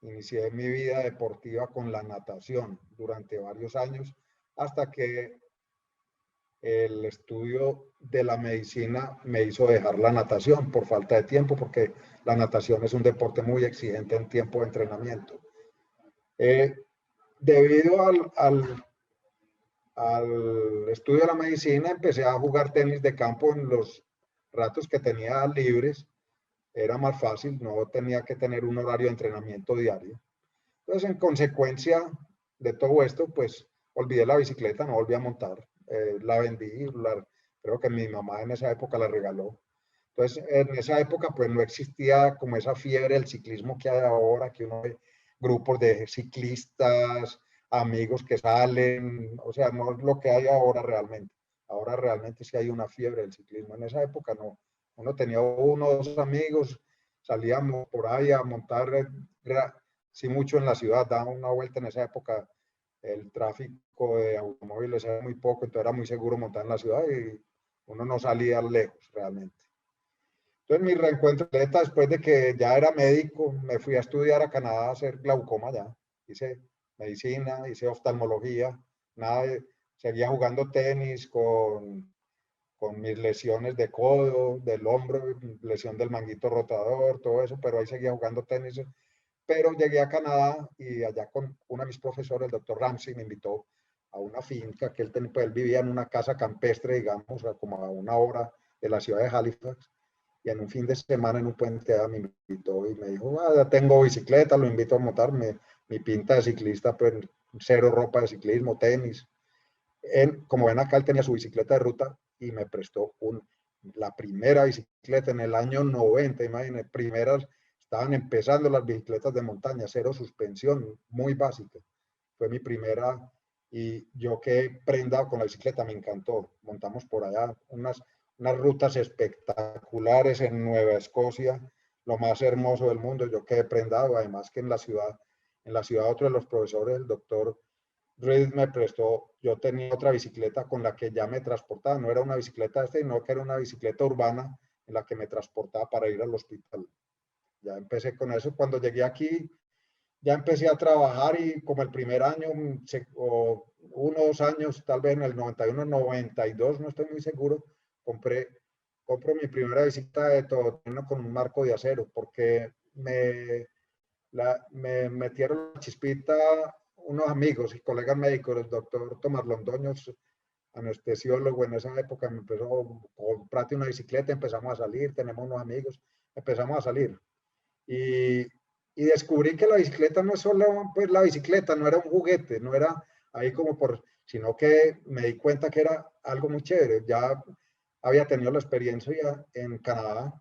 inicié mi vida deportiva con la natación durante varios años, hasta que el estudio de la medicina me hizo dejar la natación por falta de tiempo, porque la natación es un deporte muy exigente en tiempo de entrenamiento. Debido al estudio de la medicina, empecé a jugar tenis de campo en los ratos que tenía libres. Era más fácil, no tenía que tener un horario de entrenamiento diario. Entonces, en consecuencia de todo esto, pues olvidé la bicicleta, no volví a montar. La vendí, creo que mi mamá en esa época la regaló. Entonces, en esa época, pues no existía como esa fiebre del ciclismo que hay ahora, que uno ve grupos de ciclistas, amigos que salen, o sea, no es lo que hay ahora realmente. Ahora realmente sí hay una fiebre del ciclismo. En esa época no. Uno tenía uno o dos amigos, salíamos por ahí a montar, sí mucho en la ciudad, daba una vuelta en esa época. El tráfico de automóviles era muy poco, entonces era muy seguro montar en la ciudad y uno no salía lejos realmente. Entonces mi reencuentro después de que ya era médico, me fui a estudiar a Canadá a hacer glaucoma ya. Hice medicina, hice oftalmología, nada seguía jugando tenis con mis lesiones de codo, del hombro, lesión del manguito rotador, todo eso, pero ahí seguía jugando tenis. Pero llegué a Canadá y allá con uno de mis profesores, el doctor Ramsey, me invitó a una finca que pues, él vivía en una casa campestre, digamos, como a una hora de la ciudad de Halifax. Y en un fin de semana en un puente me invitó y me dijo, ya tengo bicicleta, lo invito a montarme. Mi pinta de ciclista, pues cero ropa de ciclismo, tenis. Como ven acá, él tenía su bicicleta de ruta y me prestó la primera bicicleta en el año 90, imagínense, estaban empezando las bicicletas de montaña, cero suspensión, muy básica. Fue mi primera y yo quedé prendado con la bicicleta, me encantó. Montamos por allá unas rutas espectaculares en Nueva Escocia, lo más hermoso del mundo. Yo quedé prendado, además que en la ciudad otro de los profesores, el doctor Reed, me prestó, yo tenía otra bicicleta con la que ya me transportaba, no era una bicicleta sino que era una bicicleta urbana en la que me transportaba para ir al hospital. Ya empecé con eso. Cuando llegué aquí, ya empecé a trabajar y como el primer año, o 1 o 2 años, tal vez en el 91, 92, no estoy muy seguro, compro mi primera bicicleta de todoterreno con un marco de acero, porque me metieron la chispita unos amigos y colegas médicos, el doctor Tomás Londoño, anestesiólogo en esa época, me empezó, comprate una bicicleta, empezamos a salir, tenemos unos amigos, empezamos a salir. Y, y descubrí que la bicicleta no es solo pues, la bicicleta, no era un juguete, no era ahí como sino que me di cuenta que era algo muy chévere. Ya había tenido la experiencia en Canadá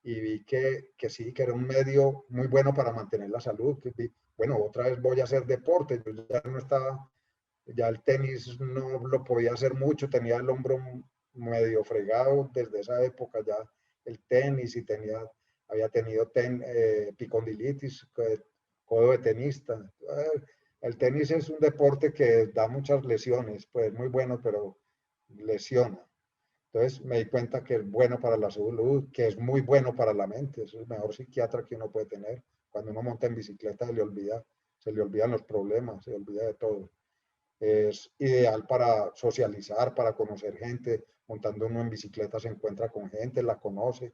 y vi que sí, que era un medio muy bueno para mantener la salud. Bueno, otra vez voy a hacer deporte, yo ya no estaba, ya el tenis no lo podía hacer mucho, tenía el hombro medio fregado desde esa época ya el tenis y había tenido epicondilitis, codo de tenista. El tenis es un deporte que da muchas lesiones, pues muy bueno, pero lesiona. Entonces me di cuenta que es bueno para la salud, que es muy bueno para la mente, es el mejor psiquiatra que uno puede tener. Cuando uno monta en bicicleta se le olvidan los problemas, se le olvida de todo. Es ideal para socializar, para conocer gente. Montando uno en bicicleta se encuentra con gente, la conoce.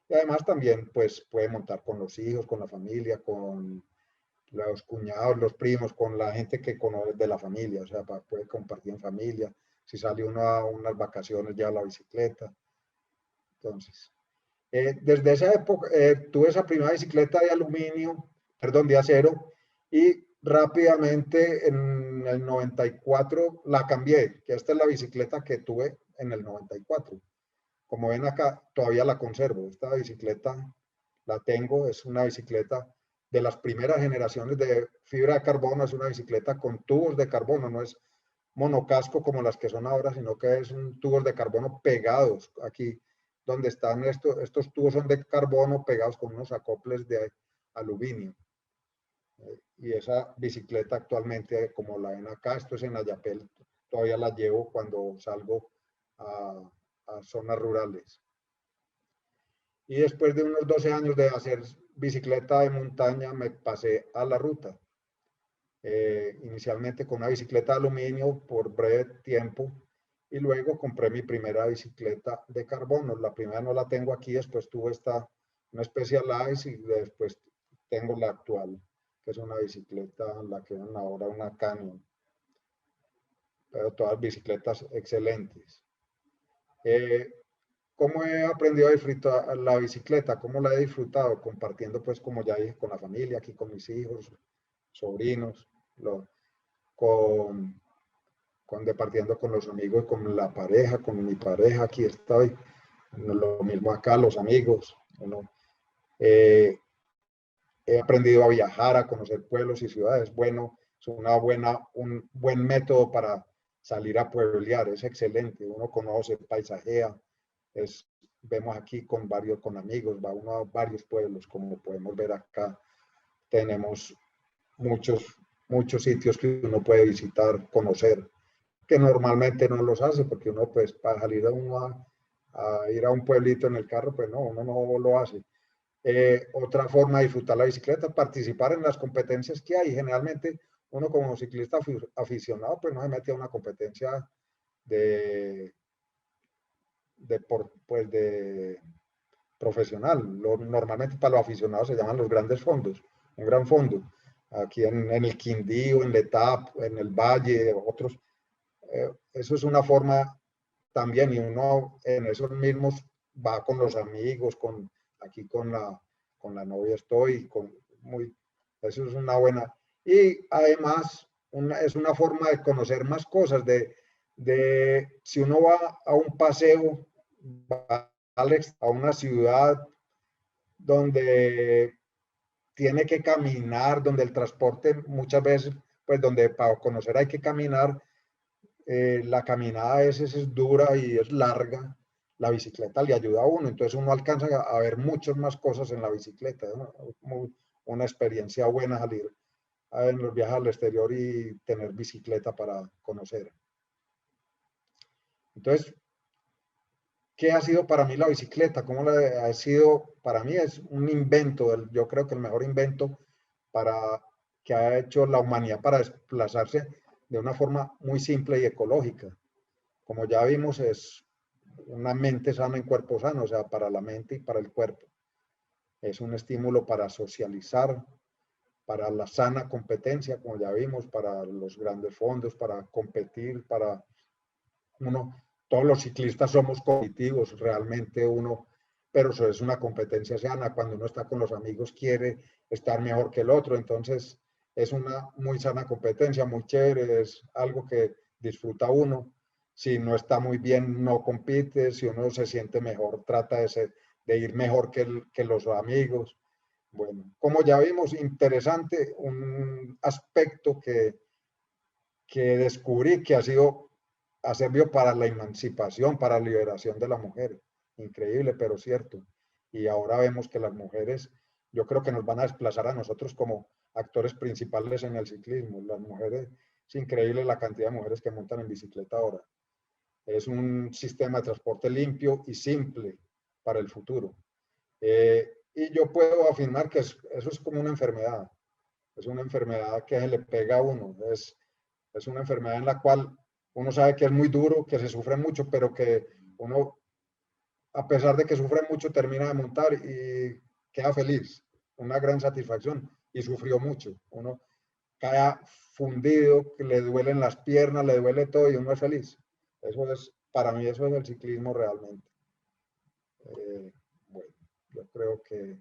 Y además también pues puede montar con los hijos, con la familia, con los cuñados, los primos, con la gente que conoce de la familia. O sea, puede compartir en familia. Si sale uno a unas vacaciones ya la bicicleta. Entonces, desde esa época tuve esa primera bicicleta de aluminio, perdón, de acero, y rápidamente en el 94 la cambié, que esta es la bicicleta que tuve en el 94. Como ven acá, todavía la conservo. Esta bicicleta la tengo, es una bicicleta de las primeras generaciones de fibra de carbono, es una bicicleta con tubos de carbono, no es monocasco como las que son ahora, sino que es un tubos de carbono pegados aquí donde están estos tubos son de carbono pegados con unos acoples de aluminio. Y esa bicicleta actualmente, como la ven acá, esto es en Ayapel, todavía la llevo cuando salgo a zonas rurales. Y después de unos 12 años de hacer bicicleta de montaña, me pasé a la ruta. Inicialmente con una bicicleta de aluminio por breve tiempo y luego compré mi primera bicicleta de carbono. La primera no la tengo aquí, después tuve una Specialized y después tengo la actual, que es una bicicleta, la que ven ahora, una Canyon. Pero todas bicicletas excelentes. ¿Cómo he aprendido a disfrutar la bicicleta? ¿Cómo la he disfrutado? Compartiendo, pues, como ya dije, con la familia, aquí con mis hijos, sobrinos, departiendo con los amigos, con la pareja, con mi pareja, aquí estoy, lo mismo acá, los amigos, he aprendido a viajar, a conocer pueblos y ciudades. Bueno, es un buen método para salir a pueblear, es excelente. Uno conoce, paisajea, vemos aquí con amigos, va uno a varios pueblos, como podemos ver acá. Tenemos muchos sitios que uno puede visitar, conocer, que normalmente no los hace, porque uno pues para salir a ir a un pueblito en el carro, pues no, uno no lo hace. Otra forma de disfrutar la bicicleta, participar en las competencias que hay. Generalmente uno como ciclista aficionado, pues no se mete a una competencia de profesional. Normalmente para los aficionados se llaman los grandes fondos, un gran fondo. Aquí en el Quindío, en la Etap, en el Valle, otros. Eso es una forma también, y uno en esos mismos va con los amigos, aquí con la novia estoy, eso es una buena. Y además es una forma de conocer más cosas, si uno va a un paseo, va a una ciudad donde tiene que caminar, donde el transporte muchas veces, pues donde para conocer hay que caminar, la caminada a veces es dura y es larga, la bicicleta le ayuda a uno, entonces uno alcanza a ver muchas más cosas en la bicicleta, ¿no? Una experiencia buena salir en los viajes al exterior y tener bicicleta para conocer. Entonces, ¿qué ha sido para mí la bicicleta? ¿Cómo ha sido? Para mí es un invento, yo creo que el mejor invento que ha hecho la humanidad para desplazarse de una forma muy simple y ecológica. Como ya vimos, es una mente sana en cuerpo sano, o sea, para la mente y para el cuerpo. Es un estímulo para socializar, para la sana competencia, como ya vimos, para los grandes fondos, para competir, todos los ciclistas somos competitivos, realmente pero eso es una competencia sana. Cuando uno está con los amigos quiere estar mejor que el otro, entonces es una muy sana competencia, muy chévere, es algo que disfruta uno. Si no está muy bien, no compite. Si uno se siente mejor, trata de ir mejor que los amigos. Bueno, como ya vimos, interesante, un aspecto que descubrí que ha servido para la emancipación, para la liberación de la mujer. Increíble, pero cierto. Y ahora vemos que las mujeres, yo creo que nos van a desplazar a nosotros como actores principales en el ciclismo. Las mujeres, es increíble la cantidad de mujeres que montan en bicicleta ahora. Es un sistema de transporte limpio y simple para el futuro. Y yo puedo afirmar que eso es como una enfermedad. Es una enfermedad que se le pega a uno. Es una enfermedad en la cual uno sabe que es muy duro, que se sufre mucho, pero que uno, a pesar de que sufre mucho, termina de montar y queda feliz. Una gran satisfacción. Y sufrió mucho. Uno cae fundido, que le duelen las piernas, le duele todo y uno es feliz. Para mí eso es el ciclismo realmente. Bueno, yo creo que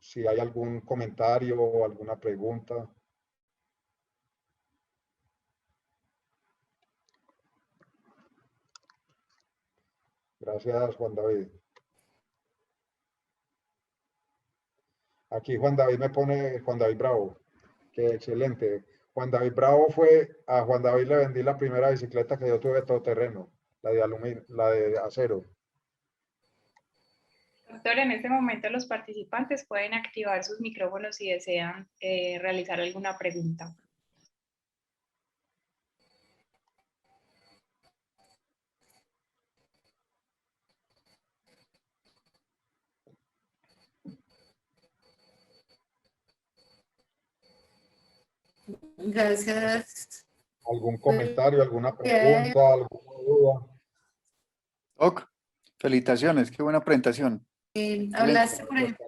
si hay algún comentario o alguna pregunta. Gracias, Juan David. Aquí Juan David me pone Juan David Bravo. Qué excelente. Juan David Bravo a Juan David le vendí la primera bicicleta que yo tuve todoterreno, la de aluminio, la de acero. Doctor, en este momento los participantes pueden activar sus micrófonos si desean realizar alguna pregunta. Gracias. ¿Algún comentario, alguna pregunta, alguna duda? Ok, felicitaciones, qué buena presentación. Hablaste por ejemplo.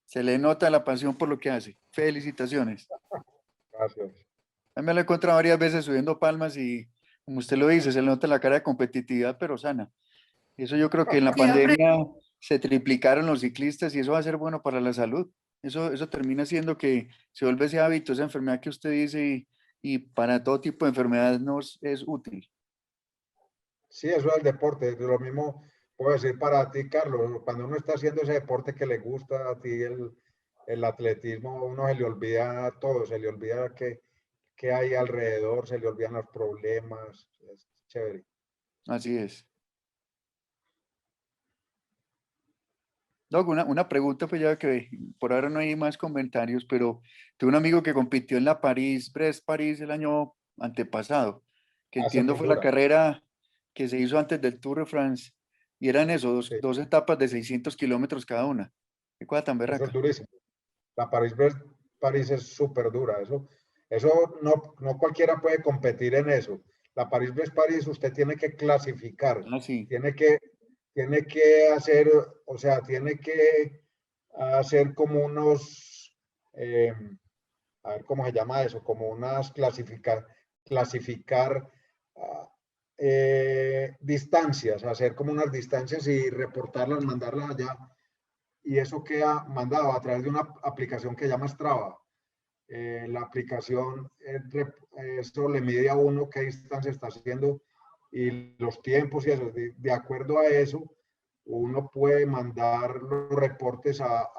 Se le nota la pasión por lo que hace. Felicitaciones. Gracias. A mí me lo he encontrado varias veces subiendo palmas y, como usted lo dice, se le nota la cara de competitividad, pero sana. Eso yo creo que en la pandemia se triplicaron los ciclistas y eso va a ser bueno para la salud. Eso termina siendo que se vuelve ese hábito, esa enfermedad que usted dice y para todo tipo de enfermedades nos es útil. Sí, eso es el deporte. Lo mismo puedo decir para ti, Carlos. Cuando uno está haciendo ese deporte que le gusta a ti, el atletismo, a uno se le olvida todo, se le olvida qué hay alrededor, se le olvidan los problemas. Es chévere. Así es. Doc, una pregunta, pues ya que por ahora no hay más comentarios, pero tuve un amigo que compitió en la Brest-París el año antepasado, que Hace entiendo muy fue la dura. carrera que se hizo antes del Tour de France, y eran eso, Sí, dos etapas de 600 kilómetros cada una. Qué cosa tan eso es berraca. durísimo. La París es súper dura. Eso no cualquiera puede competir en eso. La París usted tiene que clasificar, Ah, sí. tiene que, tiene que hacer, o sea, tiene que hacer como unos, a ver cómo se llama eso, como unas clasificar ah, distancias, hacer como unas distancias y reportarlas, mandarlas allá. Y eso queda mandado a través de una aplicación que se llama Strava. La aplicación, esto le mide a uno qué distancia está haciendo y los tiempos y eso. De acuerdo a eso, uno puede mandar los reportes a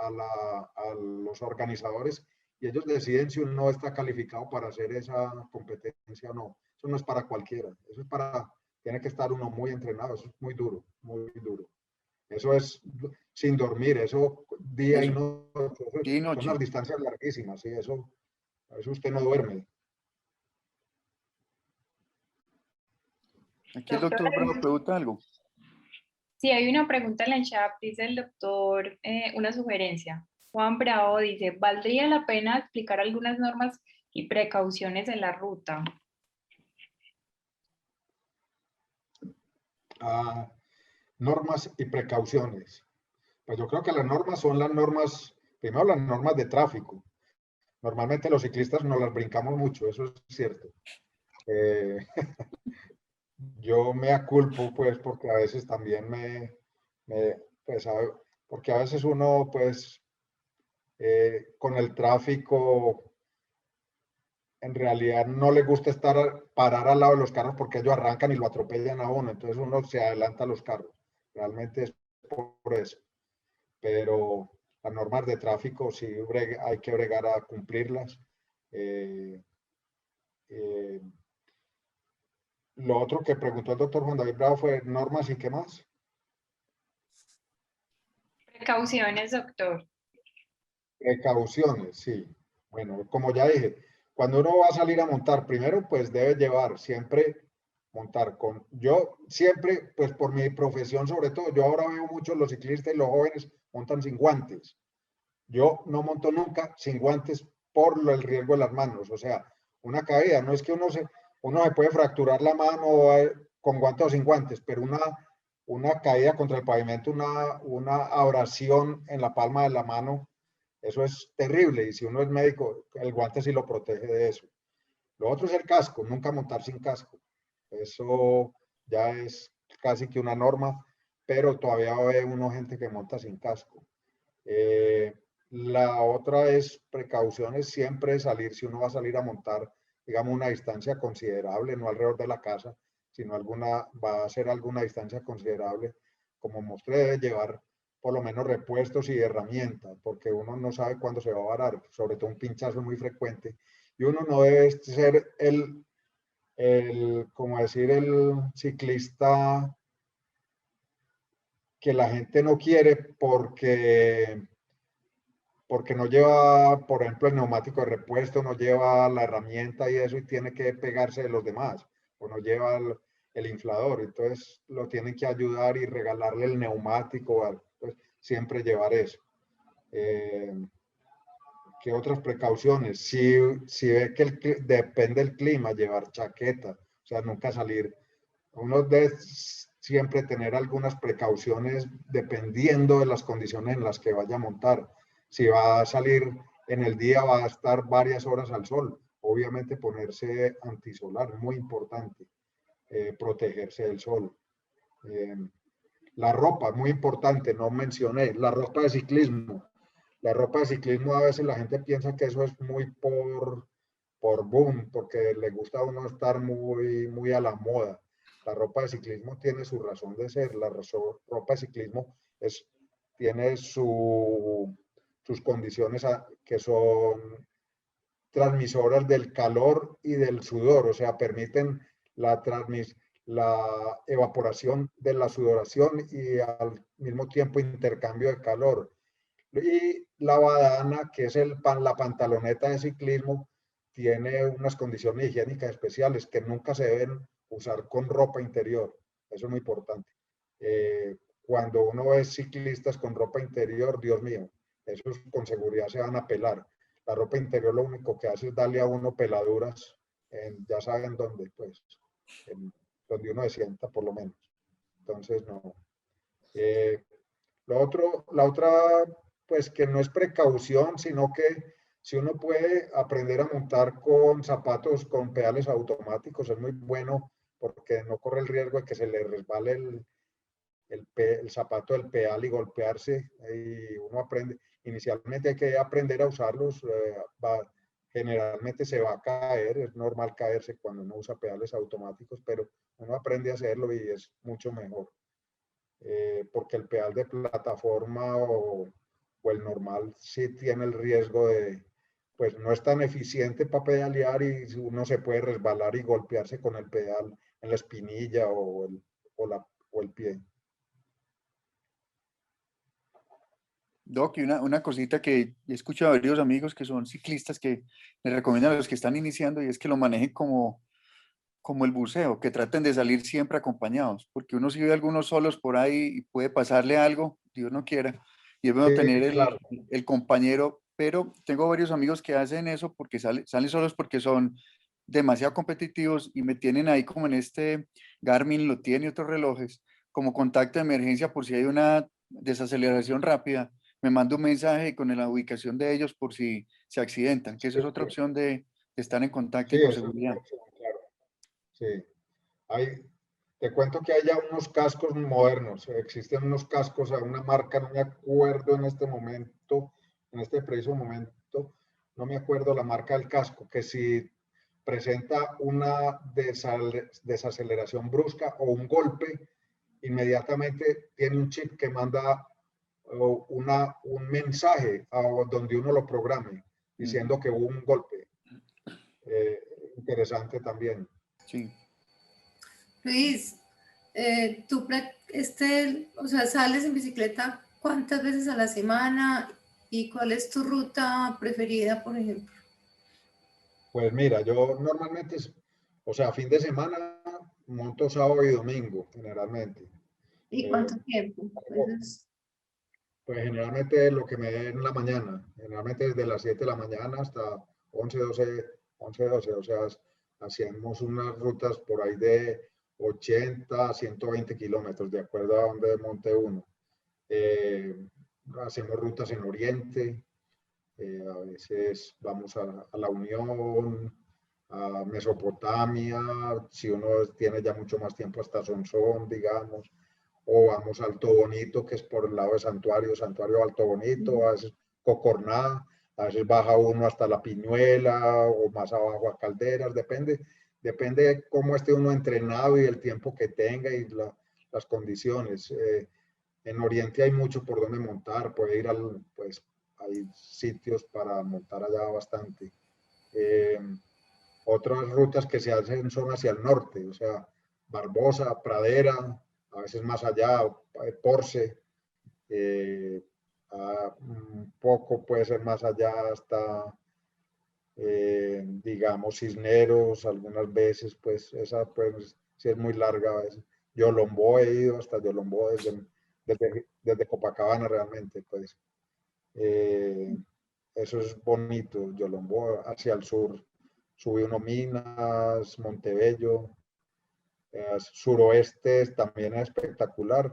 los organizadores y ellos deciden si uno está calificado para hacer esa competencia o no. Eso no es para cualquiera. Eso es para, tiene que estar uno muy entrenado. Eso es muy duro, muy duro. Eso es sin dormir, eso día y Eso, noche. día y Son unas noche. distancias larguísimas, sí, eso usted no duerme. Aquí el Doctor, doctor Bravo pregunta algo. si hay una pregunta en el chat, dice el doctor, una sugerencia. Juan Bravo dice, ¿valdría la pena explicar algunas normas y precauciones en la ruta? Normas y precauciones. Pues yo creo que las normas son las normas, primero las normas de tráfico. Normalmente los ciclistas nos las brincamos mucho, eso es cierto. Eh, yo me aculpo, pues, porque a veces también pues, porque a veces uno, pues, con el tráfico, en realidad no le gusta parar al lado de los carros porque ellos arrancan y lo atropellan a uno, entonces uno se adelanta a los carros. Realmente es por eso. Pero las normas de tráfico sí hay que bregar a cumplirlas. Eh, eh, lo otro que preguntó el doctor Juan David Bravo fue normas y qué más. Precauciones, doctor. Precauciones, sí. Bueno, como ya dije, cuando uno va a salir a montar, primero pues debe llevar siempre montar con, yo siempre, pues por mi profesión sobre todo, yo ahora veo muchos los ciclistas y los jóvenes montan sin guantes. Yo no monto nunca sin guantes por el riesgo de las manos, o sea, una caída, no es que uno se puede fracturar la mano con guantes o sin guantes, pero una caída contra el pavimento, una abrasión en la palma de la mano, eso es terrible y si uno es médico, el guante sí lo protege de eso. Lo otro es el casco, nunca montar sin casco. Eso ya es casi que una norma, pero todavía ve uno gente que monta sin casco. La otra es precauciones, siempre salir, si uno va a salir a montar, digamos, una distancia considerable, no alrededor de la casa, sino va a ser alguna distancia considerable, como mostré, debe llevar por lo menos repuestos y herramientas, porque uno no sabe cuándo se va a varar, sobre todo un pinchazo muy frecuente, y uno no debe ser como decir, el ciclista que la gente no quiere porque no lleva, por ejemplo, el neumático de repuesto, no lleva la herramienta y eso, y tiene que pegarse de los demás, o no lleva el inflador, entonces lo tienen que ayudar y regalarle el neumático, entonces siempre llevar eso. ¿Qué otras precauciones? Si ve que depende del clima, llevar chaqueta, o sea, nunca salir. Uno debe siempre tener algunas precauciones dependiendo de las condiciones en las que vaya a montar. Si va a salir en el día, va a estar varias horas al sol. Obviamente ponerse antisolar, muy importante, protegerse del sol. La ropa, muy importante, no mencioné, la ropa de ciclismo. La ropa de ciclismo a veces la gente piensa que eso es muy por boom, porque le gusta a uno estar muy a la moda. La ropa de ciclismo tiene su razón de ser. La ropa de ciclismo tiene sus condiciones que son transmisoras del calor y del sudor, o sea, permiten la evaporación de la sudoración y al mismo tiempo intercambio de calor. Y la badana, que es la pantaloneta de ciclismo, tiene unas condiciones higiénicas especiales que nunca se deben usar con ropa interior. Eso es muy importante. Cuando uno es ciclistas con ropa interior, Dios mío, esos con seguridad se van a pelar. La ropa interior lo único que hace es darle a uno peladuras, ya saben dónde, pues, donde uno se sienta por lo menos. Entonces, no. La otra, pues que no es precaución, sino que si uno puede aprender a montar con zapatos con pedales automáticos, es muy bueno porque no corre el riesgo de que se le resbale el zapato del pedal y golpearse. Y uno aprende, inicialmente hay que aprender a usarlos, generalmente se va a caer, es normal caerse cuando uno usa pedales automáticos, pero uno aprende a hacerlo y es mucho mejor. Porque el pedal de plataforma o el normal sí tiene el riesgo de, pues no es tan eficiente para pedalear y uno se puede resbalar y golpearse con el pedal en la espinilla o el pie. Doc, y una cosita que he escuchado a varios amigos que son ciclistas que les recomiendan a los que están iniciando y es que lo manejen como el buceo, que traten de salir siempre acompañados, porque uno si ve a algunos solos por ahí y puede pasarle algo, Dios no quiera, y es bueno Sí, tener claro. el compañero, pero tengo varios amigos que hacen eso porque salen solos porque son demasiado competitivos y me tienen ahí como en este Garmin, lo tiene y otros relojes, como contacto de emergencia por si hay una desaceleración rápida, me manda un mensaje con la ubicación de ellos por si se accidentan, que eso es otra opción de estar en contacto Sí, y con eso es una seguridad. opción, claro. Sí. Te cuento que hay ya unos cascos modernos. Existen unos cascos a una marca, no me acuerdo en este momento, en este preciso momento, no me acuerdo la marca del casco, que si presenta una desaceleración brusca o un golpe, inmediatamente tiene un chip que manda un mensaje a donde uno lo programe, diciendo que hubo un golpe. Interesante también. Sí. Luis, o sea, sales en bicicleta cuántas veces a la semana y cuál es tu ruta preferida, por ejemplo. Pues mira, yo normalmente, o sea, fin de semana monto sábado y domingo, generalmente. ¿Y Eh, cuánto tiempo? pues generalmente lo que me dé en la mañana, generalmente desde las 7 de la mañana hasta 11, 12, 11, 12, o sea, hacemos unas rutas por ahí de 80 a 120 kilómetros, de acuerdo a donde monte uno. Hacemos rutas en Oriente, a veces vamos a La Unión, a Mesopotamia, si uno tiene ya mucho más tiempo hasta Sonsón, digamos, o vamos a Alto Bonito, que es por el lado de Santuario Alto Bonito, a veces Cocorná, a veces baja uno hasta La Piñuela o más abajo a Calderas, depende de cómo esté uno entrenado y el tiempo que tenga y las condiciones. En Oriente hay mucho por donde montar, puede ir pues hay sitios para montar allá bastante. Otras rutas que se hacen son hacia el norte, o sea, Barbosa, Pradera, a veces más allá, Porce, un poco puede ser más allá hasta, digamos, Cisneros, algunas veces, pues esa pues sí es muy larga a veces. Yolombó he ido hasta Yolombó desde Copacabana realmente, pues. Eso es bonito, Yolombó hacia el sur. Subí uno Minas, Montebello, suroeste también es espectacular.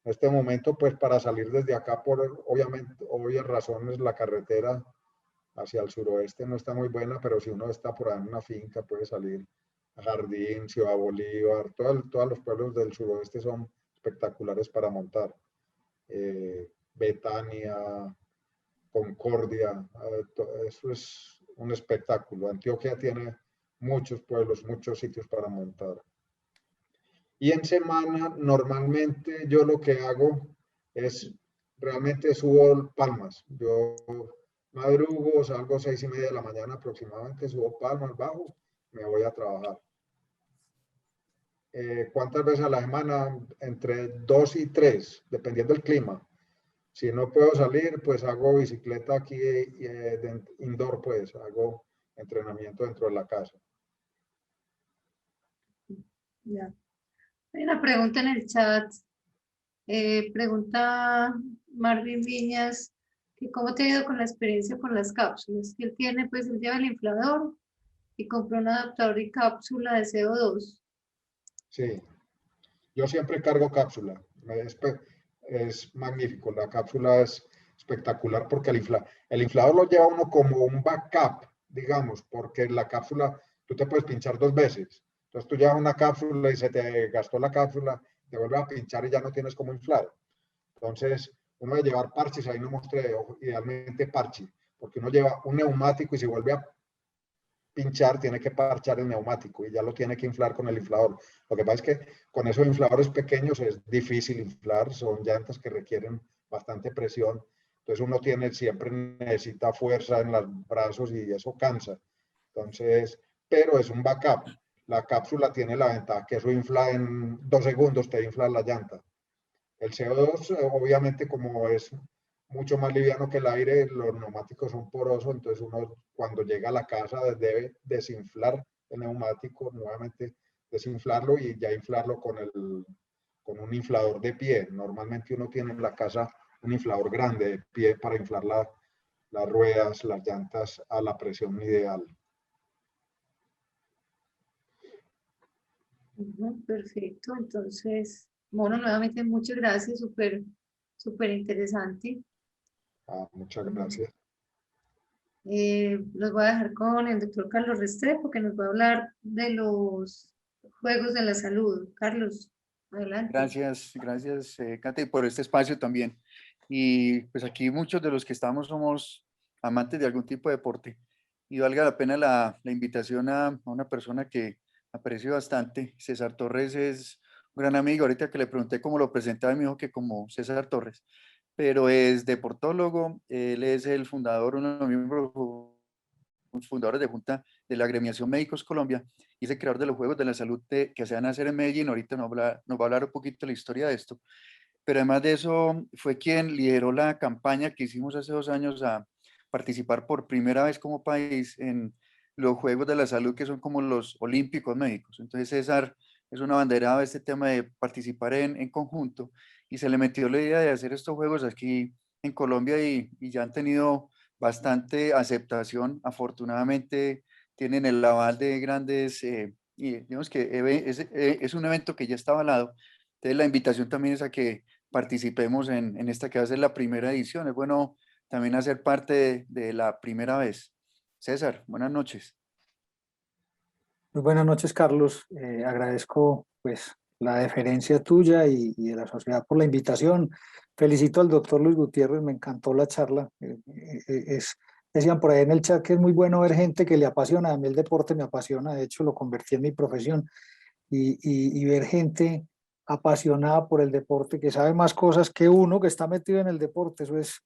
En este momento, pues para salir desde acá, por obviamente, obvias razones, la carretera hacia el suroeste no está muy buena, pero si uno está por ahí en una finca, puede salir a Jardín, Ciudad Bolívar, todos los pueblos del suroeste son espectaculares para montar. Betania, Concordia, eso es un espectáculo. Antioquia tiene muchos pueblos, muchos sitios para montar. Y en semana, normalmente yo lo que hago es, realmente subo palmas. Yo madrugo, salgo 6:30 de la mañana aproximadamente, subo palmas, bajo, me voy a trabajar. ¿Cuántas veces a la semana? Entre 2 y 3, dependiendo del clima. Si no puedo salir, pues hago bicicleta aquí indoor, pues hago entrenamiento dentro de la casa. Ya. Hay una pregunta en el chat. Pregunta Marvin Viñas que cómo te ha ido con la experiencia con las cápsulas. Que él tiene, pues él lleva el inflador y compró un adaptador y cápsula de CO2. Sí, yo siempre cargo cápsula. Es magnífico, la cápsula es espectacular porque el inflador lo lleva uno como un backup, digamos, porque la cápsula tú te puedes pinchar 2 veces. Entonces tú llevas una cápsula y se te gastó la cápsula, te vuelves a pinchar y ya no tienes como inflar. Entonces uno debe llevar parches, ahí no mostré, idealmente parche, porque uno lleva un neumático y se vuelve a pinchar, tiene que parchar el neumático y ya lo tiene que inflar con el inflador. Lo que pasa es que con esos infladores pequeños es difícil inflar, son llantas que requieren bastante presión, entonces uno siempre necesita fuerza en los brazos y eso cansa. Entonces, pero es un backup. La cápsula tiene la ventaja que eso infla en 2 segundos, te infla la llanta. El CO2, obviamente, como es mucho más liviano que el aire, los neumáticos son porosos, entonces uno cuando llega a la casa debe desinflar el neumático, nuevamente desinflarlo y ya inflarlo con un inflador de pie. Normalmente uno tiene en la casa un inflador grande de pie para inflar las ruedas, las llantas a la presión ideal. Perfecto, entonces, bueno, nuevamente muchas gracias, súper interesante. Muchas gracias. Los voy a dejar con el doctor Carlos Restrepo, que nos va a hablar de los Juegos de la Salud. Carlos, adelante. Gracias, Kate, por este espacio también. Y pues aquí muchos de los que estamos somos amantes de algún tipo de deporte. Y valga la pena la invitación a una persona que aprecio bastante. César Torres es un gran amigo. Ahorita que le pregunté cómo lo presentaba, me dijo que como César Torres, pero es deportólogo. Él es el fundador, uno de los miembros fundadores de Junta de la Agremiación Médicos Colombia y es el creador de los Juegos de la Salud que se van a hacer en Medellín. Ahorita nos va a hablar un poquito de la historia de esto, pero además de eso fue quien lideró la campaña que hicimos hace 2 años a participar por primera vez como país en los Juegos de la Salud, que son como los olímpicos médicos. Entonces César es una abanderada de este tema de participar en conjunto y se le metió la idea de hacer estos Juegos aquí en Colombia y ya han tenido bastante aceptación. Afortunadamente tienen el aval de grandes, y digamos que es un evento que ya está avalado. Entonces la invitación también es a que participemos en esta que va a ser la primera edición. Es bueno también hacer parte de la primera vez. César, buenas noches. Muy buenas noches, Carlos. Agradezco pues la deferencia tuya y de la sociedad por la invitación. Felicito al doctor Luis Gutiérrez, me encantó la charla. Decían por ahí en el chat que es muy bueno ver gente que le apasiona. A mí el deporte me apasiona, de hecho lo convertí en mi profesión. Y ver gente apasionada por el deporte, que sabe más cosas que uno que está metido en el deporte, eso es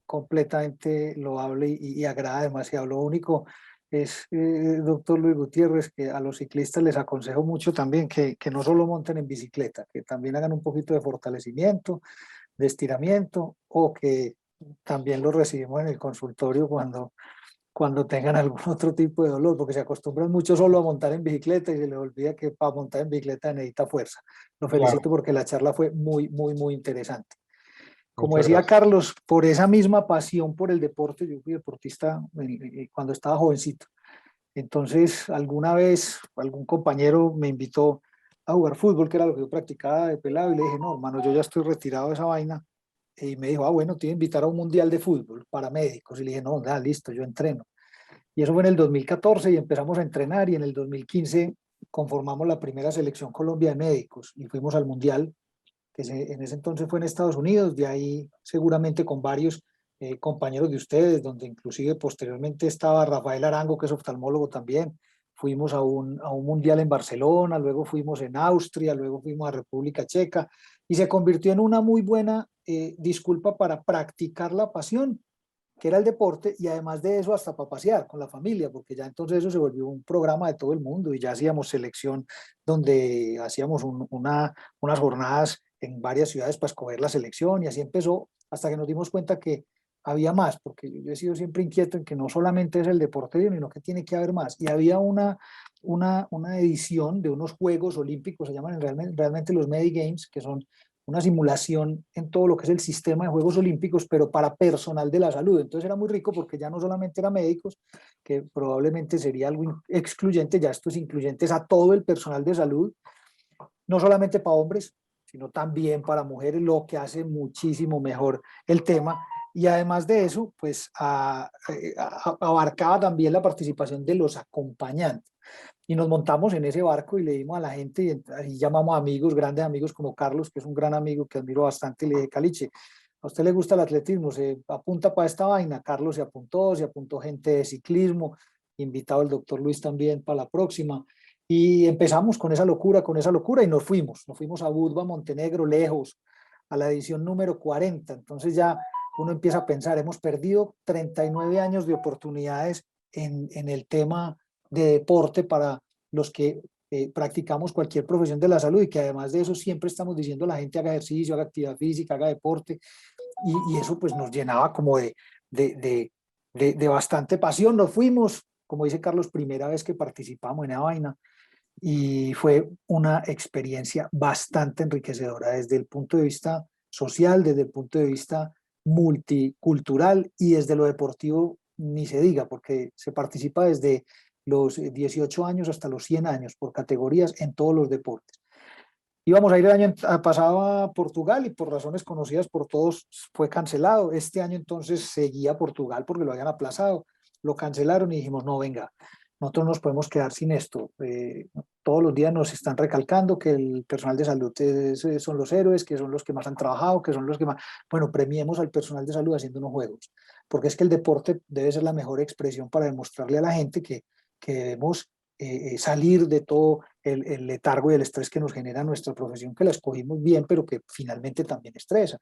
completamente loable y agrada demasiado. Lo único es, doctor Luis Gutiérrez, que a los ciclistas les aconsejo mucho también que no solo monten en bicicleta, que también hagan un poquito de fortalecimiento, de estiramiento, o que también lo recibimos en el consultorio cuando tengan algún otro tipo de dolor, porque se acostumbran mucho solo a montar en bicicleta y se les olvida que para montar en bicicleta necesita fuerza. Lo felicito porque la charla fue muy interesante. Como Muchas decía gracias. Carlos, por esa misma pasión por el deporte, yo fui deportista cuando estaba jovencito. Entonces, alguna vez algún compañero me invitó a jugar fútbol, que era lo que yo practicaba de pelado, y le dije, no, hermano, yo ya estoy retirado de esa vaina. Y me dijo, bueno, te voy a invitar a un mundial de fútbol para médicos. Y le dije, no, listo, yo entreno. Y eso fue en el 2014 y empezamos a entrenar, y en el 2015 conformamos la primera selección Colombia de médicos y fuimos al mundial en ese entonces fue en Estados Unidos, de ahí seguramente con varios compañeros de ustedes, donde inclusive posteriormente estaba Rafael Arango, que es oftalmólogo también. Fuimos a un mundial en Barcelona, luego fuimos en Austria, luego fuimos a República Checa, y se convirtió en una muy buena disculpa para practicar la pasión, que era el deporte, y además de eso hasta para pasear con la familia, porque ya entonces eso se volvió un programa de todo el mundo y ya hacíamos selección donde hacíamos unas jornadas en varias ciudades para escoger la selección, y así empezó hasta que nos dimos cuenta que había más, porque yo he sido siempre inquieto en que no solamente es el deporte, sino que tiene que haber más. Y había una edición de unos Juegos Olímpicos, se llaman realmente los Medigames, que son una simulación en todo lo que es el sistema de Juegos Olímpicos, pero para personal de la salud. Entonces era muy rico porque ya no solamente eran médicos, que probablemente sería algo excluyente, ya esto es incluyente a todo el personal de salud, no solamente para hombres, sino también para mujeres, lo que hace muchísimo mejor el tema. Y además de eso, pues abarcaba también la participación de los acompañantes. Y nos montamos en ese barco y le dimos a la gente, y llamamos a amigos, grandes amigos como Carlos, que es un gran amigo que admiro bastante, y le dije: Caliche, ¿a usted le gusta el atletismo? ¿Se apunta para esta vaina? Carlos se apuntó gente de ciclismo, invitado el doctor Luis también para la próxima. Y empezamos con esa locura, y nos fuimos a Budva, Montenegro, lejos, a la edición número 40. Entonces ya uno empieza a pensar, hemos perdido 39 años de oportunidades en el tema de deporte para los que practicamos cualquier profesión de la salud, y que además de eso siempre estamos diciendo a la gente: haga ejercicio, haga actividad física, haga deporte, y eso pues nos llenaba como de bastante pasión. Nos fuimos, como dice Carlos, primera vez que participamos en esa vaina, y fue una experiencia bastante enriquecedora desde el punto de vista social, desde el punto de vista multicultural, y desde lo deportivo ni se diga, porque se participa desde los 18 años hasta los 100 años por categorías en todos los deportes. Íbamos a ir el año pasado a Portugal, y por razones conocidas por todos fue cancelado. Este año entonces seguía Portugal porque lo habían aplazado, lo cancelaron, y dijimos: no, venga, nosotros nos podemos quedar sin esto. Todos los días nos están recalcando que el personal de salud son los héroes, que son los que más han trabajado, que son los que más... Bueno, premiemos al personal de salud haciendo unos juegos, porque es que el deporte debe ser la mejor expresión para demostrarle a la gente que debemos salir de todo el letargo y el estrés que nos genera nuestra profesión, que la escogimos bien, pero que finalmente también estresa.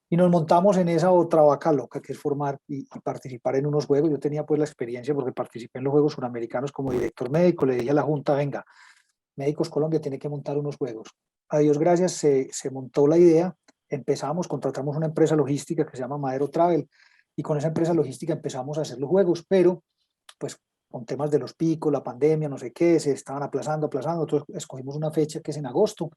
Y nos montamos en esa otra vaca loca, que es formar y participar en unos juegos. Yo tenía pues la experiencia porque participé en los Juegos Suramericanos como director médico. Le dije a la Junta: venga, Médicos Colombia tiene que montar unos juegos. A Dios gracias se montó la idea, empezamos, contratamos una empresa logística que se llama Madero Travel, y con esa empresa logística empezamos a hacer los juegos, pero pues con temas de los picos, la pandemia, no sé qué, se estaban aplazando. Nosotros escogimos una fecha que es en agosto.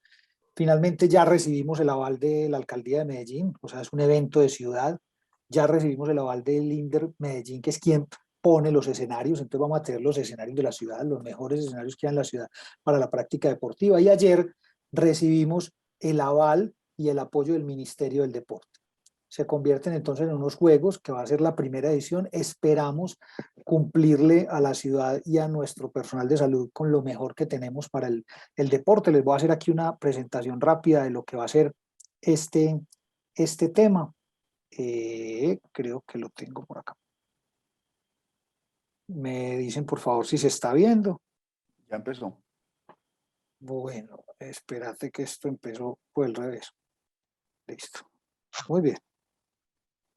Finalmente ya recibimos el aval de la alcaldía de Medellín, o sea, es un evento de ciudad. Ya recibimos el aval del INDER Medellín, que es quien pone los escenarios. Entonces vamos a tener los escenarios de la ciudad, los mejores escenarios que hay en la ciudad para la práctica deportiva. Y ayer recibimos el aval y el apoyo del Ministerio del Deporte. Se convierten entonces en unos juegos que va a ser la primera edición. Esperamos cumplirle a la ciudad y a nuestro personal de salud con lo mejor que tenemos para el deporte. Les voy a hacer aquí una presentación rápida de lo que va a ser este tema. Creo que lo tengo por acá. Me dicen por favor si se está viendo. Ya empezó. Bueno, espérate que esto empezó por el revés. Listo. Muy bien.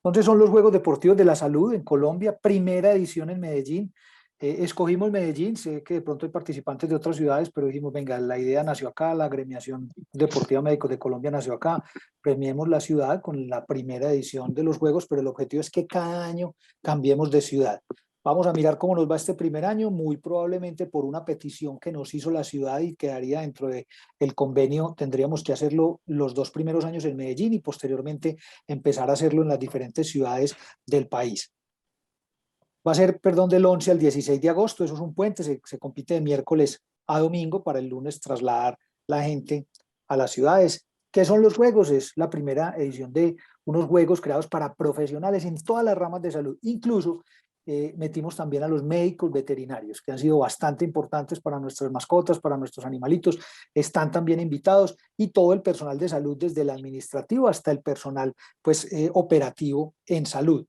Entonces son los Juegos Deportivos de la Salud en Colombia, primera edición en Medellín. Escogimos Medellín, sé que de pronto hay participantes de otras ciudades, pero dijimos: venga, la idea nació acá, la Agremiación Deportiva Médicos de Colombia nació acá, premiemos la ciudad con la primera edición de los Juegos, pero el objetivo es que cada año cambiemos de ciudad. Vamos a mirar cómo nos va este primer año, muy probablemente por una petición que nos hizo la ciudad y quedaría dentro del convenio. Tendríamos que hacerlo los 2 primeros años en Medellín y posteriormente empezar a hacerlo en las diferentes ciudades del país. Va a ser, perdón, del 11 al 16 de agosto, eso es un puente, se compite de miércoles a domingo para el lunes trasladar la gente a las ciudades. ¿Qué son los juegos? Es la primera edición de unos juegos creados para profesionales en todas las ramas de salud, incluso metimos también a los médicos veterinarios, que han sido bastante importantes para nuestras mascotas, para nuestros animalitos, están también invitados, y todo el personal de salud, desde el administrativo hasta el personal pues, operativo en salud.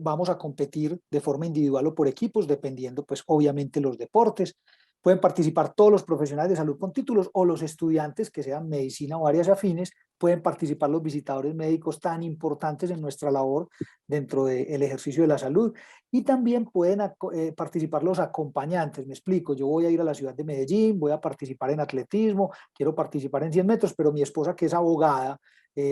Vamos a competir de forma individual o por equipos, dependiendo pues obviamente los deportes. Pueden participar todos los profesionales de salud con títulos o los estudiantes que sean medicina o áreas afines, pueden participar los visitadores médicos tan importantes en nuestra labor dentro del ejercicio de la salud, y también pueden participar los acompañantes. Me explico, yo voy a ir a la ciudad de Medellín, voy a participar en atletismo, quiero participar en 100 metros, pero mi esposa, que es abogada,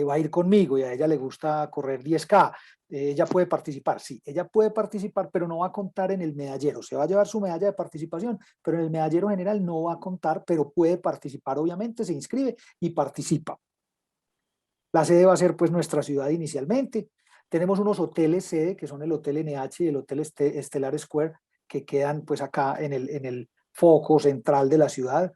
va a ir conmigo y a ella le gusta correr 10K. Ella puede participar, sí, ella puede participar, pero no va a contar en el medallero. Se va a llevar su medalla de participación, pero en el medallero general no va a contar, pero puede participar, obviamente, se inscribe y participa. La sede va a ser pues nuestra ciudad inicialmente. Tenemos unos hoteles sede, que son el Hotel NH y el Hotel Stellar Square, que quedan pues acá en el foco central de la ciudad.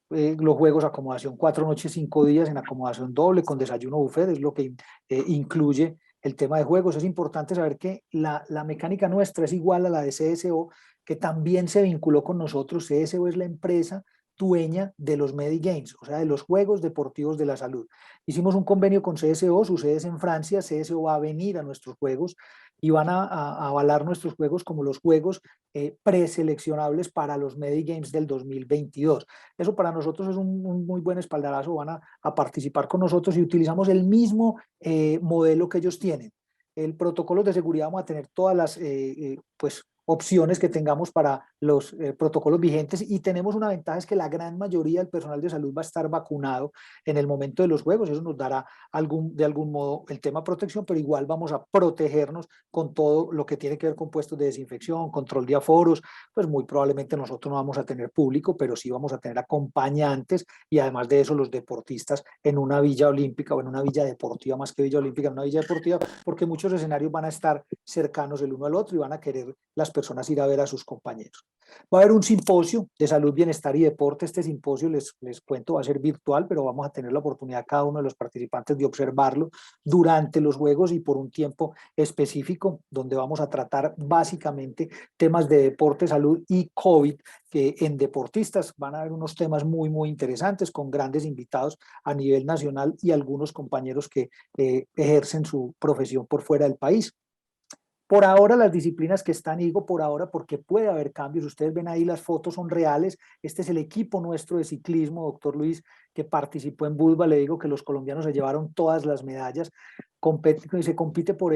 Los juegos, acomodación 4 noches, 5 días en acomodación doble, con desayuno buffet, es lo que incluye el tema de juegos. Es importante saber que la mecánica nuestra es igual a la de CSO, que también se vinculó con nosotros. CSO es la empresa dueña de los Medigames, o sea, de los Juegos Deportivos de la Salud. Hicimos un convenio con CSO, su sede es en Francia, CSO va a venir a nuestros juegos y van a avalar nuestros juegos como los juegos preseleccionables para los Medigames del 2022. Eso para nosotros es un muy buen espaldarazo, van a participar con nosotros y utilizamos el mismo modelo que ellos tienen. El protocolo de seguridad, vamos a tener todas las pues, opciones que tengamos para los protocolos vigentes, y tenemos una ventaja, es que la gran mayoría del personal de salud va a estar vacunado en el momento de los juegos. Eso nos dará de algún modo el tema protección, pero igual vamos a protegernos con todo lo que tiene que ver con puestos de desinfección, control de aforos. Pues muy probablemente nosotros no vamos a tener público, pero sí vamos a tener acompañantes, y además de eso los deportistas en una villa olímpica o en una villa deportiva, más que villa olímpica, en una villa deportiva, porque muchos escenarios van a estar cercanos el uno al otro y van a querer las personas ir a ver a sus compañeros. Va a haber un simposio de salud, bienestar y deporte. Este simposio, les cuento, va a ser virtual, pero vamos a tener la oportunidad cada uno de los participantes de observarlo durante los juegos y por un tiempo específico, donde vamos a tratar básicamente temas de deporte, salud y COVID, que en deportistas van a haber unos temas muy, muy interesantes con grandes invitados a nivel nacional y algunos compañeros que ejercen su profesión por fuera del país. Por ahora las disciplinas que están, digo por ahora porque puede haber cambios, ustedes ven ahí las fotos son reales. Este es el equipo nuestro de ciclismo, doctor Luis, que participó en Budva. Le digo que los colombianos se llevaron todas las medallas. Se compite por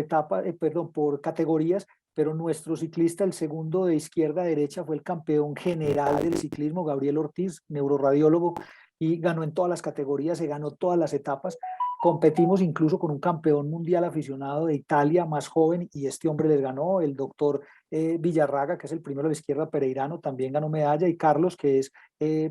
por categorías, pero nuestro ciclista, el segundo de izquierda a derecha, fue el campeón general del ciclismo, Gabriel Ortiz, neuroradiólogo, y ganó en todas las categorías, se ganó todas las etapas. Competimos incluso con un campeón mundial aficionado de Italia, más joven, y este hombre les ganó. El doctor Villarraga, que es el primero de la izquierda pereirano, también ganó medalla, y Carlos, que es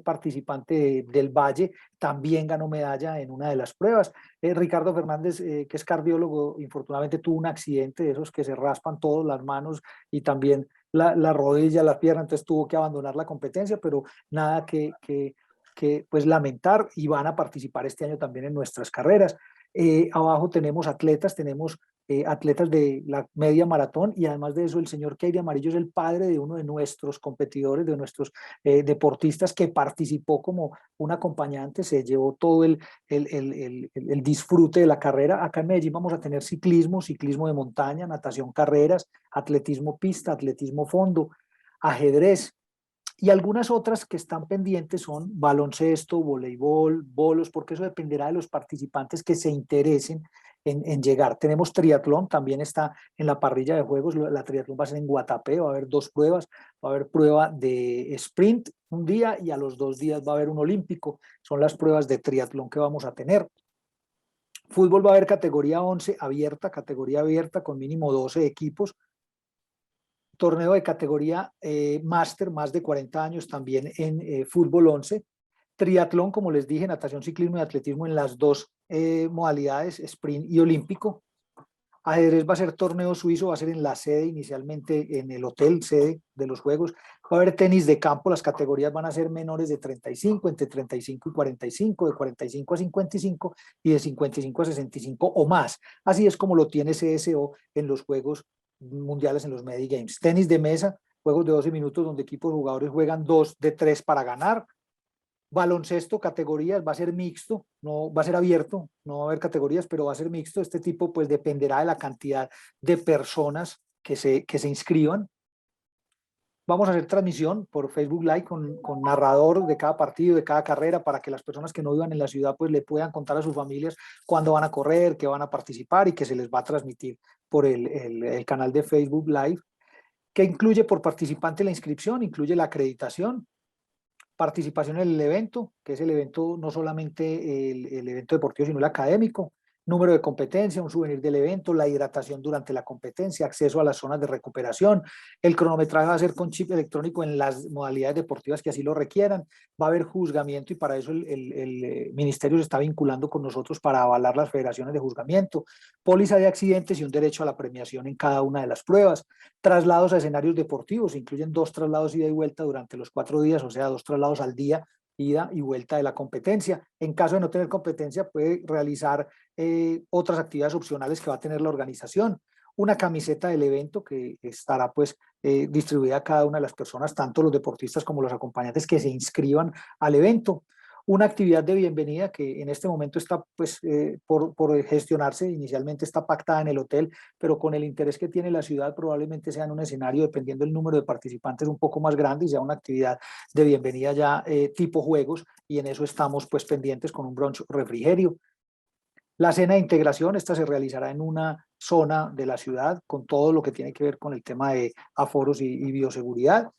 participante del Valle, también ganó medalla en una de las pruebas. Ricardo Fernández, que es cardiólogo, infortunadamente tuvo un accidente de esos que se raspan todas las manos y también la rodilla, la pierna, entonces tuvo que abandonar la competencia, pero nada que pues lamentar, y van a participar este año también en nuestras carreras. Abajo tenemos atletas de la media maratón, y además de eso el señor Keiri Amarillo es el padre de uno de nuestros competidores, de nuestros deportistas, que participó como un acompañante, se llevó todo el disfrute de la carrera. Acá en Medellín vamos a tener ciclismo de montaña, natación carreras, atletismo pista, atletismo fondo, ajedrez. Y algunas otras que están pendientes son baloncesto, voleibol, bolos, porque eso dependerá de los participantes que se interesen en llegar. Tenemos triatlón, también está en la parrilla de juegos. La triatlón va a ser en Guatapé, va a haber 2 pruebas. Va a haber prueba de sprint un día y a los 2 días va a haber un olímpico. Son las pruebas de triatlón que vamos a tener. Fútbol va a haber categoría 11 abierta, categoría abierta con mínimo 12 equipos. Torneo de categoría máster, más de 40 años también en fútbol 11. Triatlón, como les dije, natación, ciclismo y atletismo en las 2 modalidades, sprint y olímpico. Ajedrez va a ser torneo suizo, va a ser en la sede, inicialmente en el hotel sede de los juegos. Va a haber tenis de campo, las categorías van a ser menores de 35, entre 35 y 45, de 45 a 55 y de 55 a 65 o más. Así es como lo tiene CSO en los Juegos mundiales en los Medigames. Tenis de mesa, juegos de 12 minutos donde equipos jugadores juegan 2 de 3 para ganar. Baloncesto, categorías, va a ser mixto, no va a ser abierto, no va a haber categorías, pero va a ser mixto. Este tipo pues dependerá de la cantidad de personas que se inscriban. Vamos a hacer transmisión por Facebook Live con narrador de cada partido, de cada carrera, para que las personas que no vivan en la ciudad pues le puedan contar a sus familias cuándo van a correr, qué van a participar, y que se les va a transmitir por el canal de Facebook Live, que incluye por participante la inscripción, incluye la acreditación, participación en el evento, que es el evento no solamente el evento deportivo, sino el académico, número de competencia, un souvenir del evento, la hidratación durante la competencia, acceso a las zonas de recuperación, el cronometraje va a ser con chip electrónico en las modalidades deportivas que así lo requieran, va a haber juzgamiento, y para eso el ministerio se está vinculando con nosotros para avalar las federaciones de juzgamiento, póliza de accidentes y un derecho a la premiación en cada una de las pruebas, traslados a escenarios deportivos, incluyen 2 traslados ida y vuelta durante los 4 días, o sea, 2 traslados al día, ida y vuelta de la competencia. En caso de no tener competencia, puede realizar otras actividades opcionales que va a tener la organización. Una camiseta del evento que estará pues distribuida a cada una de las personas, tanto los deportistas como los acompañantes que se inscriban al evento. Una actividad de bienvenida que en este momento está pues por gestionarse, inicialmente está pactada en el hotel, pero con el interés que tiene la ciudad probablemente sea en un escenario, dependiendo del número de participantes, un poco más grande, y sea una actividad de bienvenida ya tipo juegos, y en eso estamos pues pendientes con un brunch refrigerio. La cena de integración, esta se realizará en una zona de la ciudad con todo lo que tiene que ver con el tema de aforos y bioseguridad.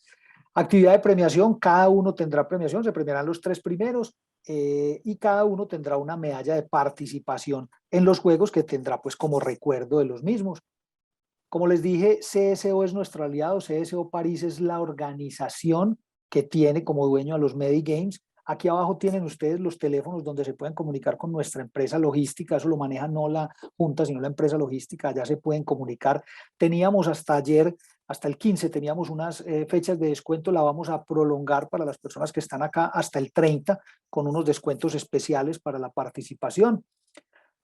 Actividad de premiación, cada uno tendrá premiación, se premiarán los 3 primeros y cada uno tendrá una medalla de participación en los juegos que tendrá pues como recuerdo de los mismos. Como les dije, CSO es nuestro aliado, CSO París es la organización que tiene como dueño a los Medigames. Aquí abajo tienen ustedes los teléfonos donde se pueden comunicar con nuestra empresa logística, eso lo maneja no la junta, sino la empresa logística, allá se pueden comunicar. Teníamos hasta ayer, hasta el 15, teníamos unas fechas de descuento, la vamos a prolongar para las personas que están acá hasta el 30, con unos descuentos especiales para la participación.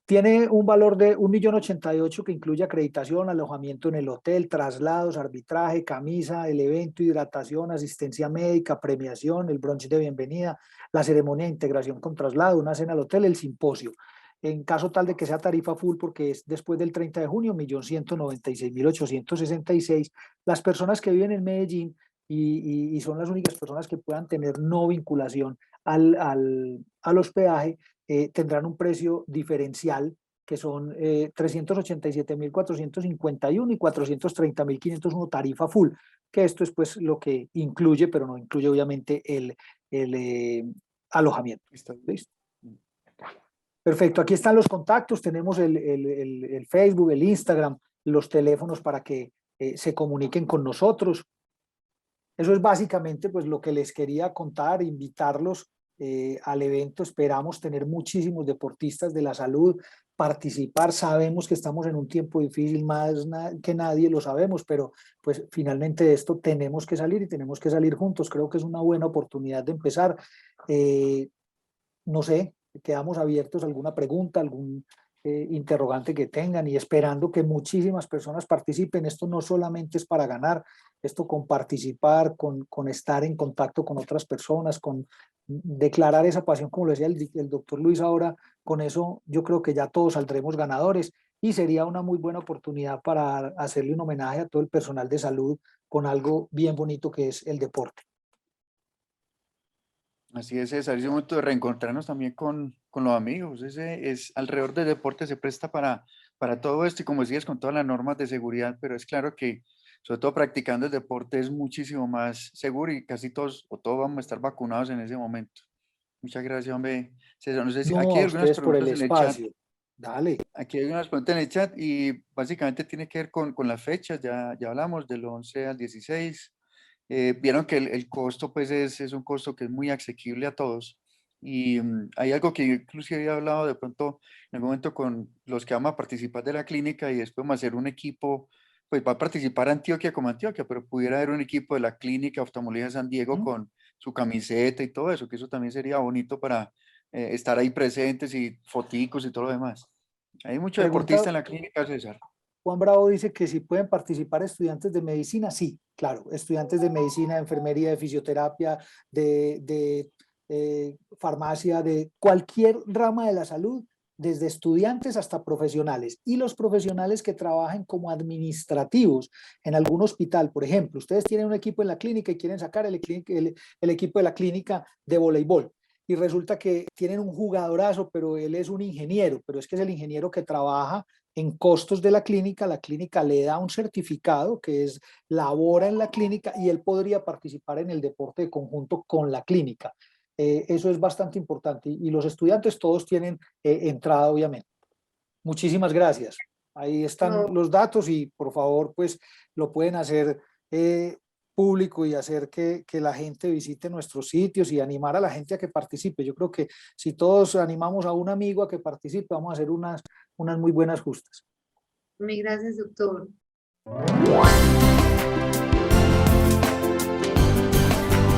Tiene un valor de 1.088.000, que incluye acreditación, alojamiento en el hotel, traslados, arbitraje, camisa, el evento, hidratación, asistencia médica, premiación, el brunch de bienvenida, la ceremonia de integración con traslado, una cena al hotel, el simposio. En caso tal de que sea tarifa full, porque es después del 30 de junio, 1.196.866, las personas que viven en Medellín y son las únicas personas que puedan tener no vinculación al hospedaje, tendrán un precio diferencial que son 387.451 y 430.501 tarifa full, que esto es pues lo que incluye, pero no incluye obviamente el alojamiento. ¿Listo? Perfecto, aquí están los contactos, tenemos el Facebook, el Instagram, los teléfonos para que se comuniquen con nosotros. Eso es básicamente pues lo que les quería contar, invitarlos al evento. Esperamos tener muchísimos deportistas de la salud, participar. Sabemos que estamos en un tiempo difícil, más que nadie lo sabemos, pero pues finalmente de esto tenemos que salir y tenemos que salir juntos. Creo que es una buena oportunidad de empezar. No sé, quedamos abiertos a alguna pregunta, algún interrogante que tengan, y esperando que muchísimas personas participen. Esto no solamente es para ganar, esto con participar, con estar en contacto con otras personas, con declarar esa pasión, como lo decía el doctor Luis ahora, con eso yo creo que ya todos saldremos ganadores, y sería una muy buena oportunidad para hacerle un homenaje a todo el personal de salud con algo bien bonito que es el deporte. Así es, César, es un momento de reencontrarnos también con los amigos. Alrededor del deporte se presta para todo esto, y como decías, con todas las normas de seguridad, pero es claro que sobre todo practicando el deporte es muchísimo más seguro, y casi todos o todos vamos a estar vacunados en ese momento. Muchas gracias, hombre. César, no sé si No, aquí hay a algunas ustedes por el preguntas en el chat. espacio. Dale. Aquí hay unas preguntas en el chat y básicamente tiene que ver con las fechas. Ya hablamos del 11 al 16. Vieron que el costo pues es un costo que es muy asequible a todos, y hay algo que inclusive había hablado de pronto en algún momento con los que vamos a participar de la clínica, y después vamos a hacer un equipo, pues va a participar Antioquia como Antioquia, pero pudiera haber un equipo de la clínica Oftalmología San Diego con su camiseta y todo eso, que eso también sería bonito para estar ahí presentes, y foticos y todo lo demás. Hay mucho deportista en la clínica, César. Juan Bravo dice que si pueden participar estudiantes de medicina, sí, claro, estudiantes de medicina, de enfermería, de fisioterapia, de farmacia, de cualquier rama de la salud, desde estudiantes hasta profesionales, y los profesionales que trabajen como administrativos en algún hospital. Por ejemplo, ustedes tienen un equipo en la clínica y quieren sacar el equipo de la clínica de voleibol, y resulta que tienen un jugadorazo, pero él es un ingeniero, pero es que es el ingeniero que trabaja en costos de la clínica le da un certificado que es labora en la clínica, y él podría participar en el deporte de conjunto con la clínica. Eso es bastante importante, y los estudiantes todos tienen entrada, obviamente. Muchísimas gracias. Ahí están los datos, y por favor, pues lo pueden hacer público y hacer que la gente visite nuestros sitios y animar a la gente a que participe. Yo creo que si todos animamos a un amigo a que participe, vamos a hacer unas muy buenas justas. Muy gracias, doctor.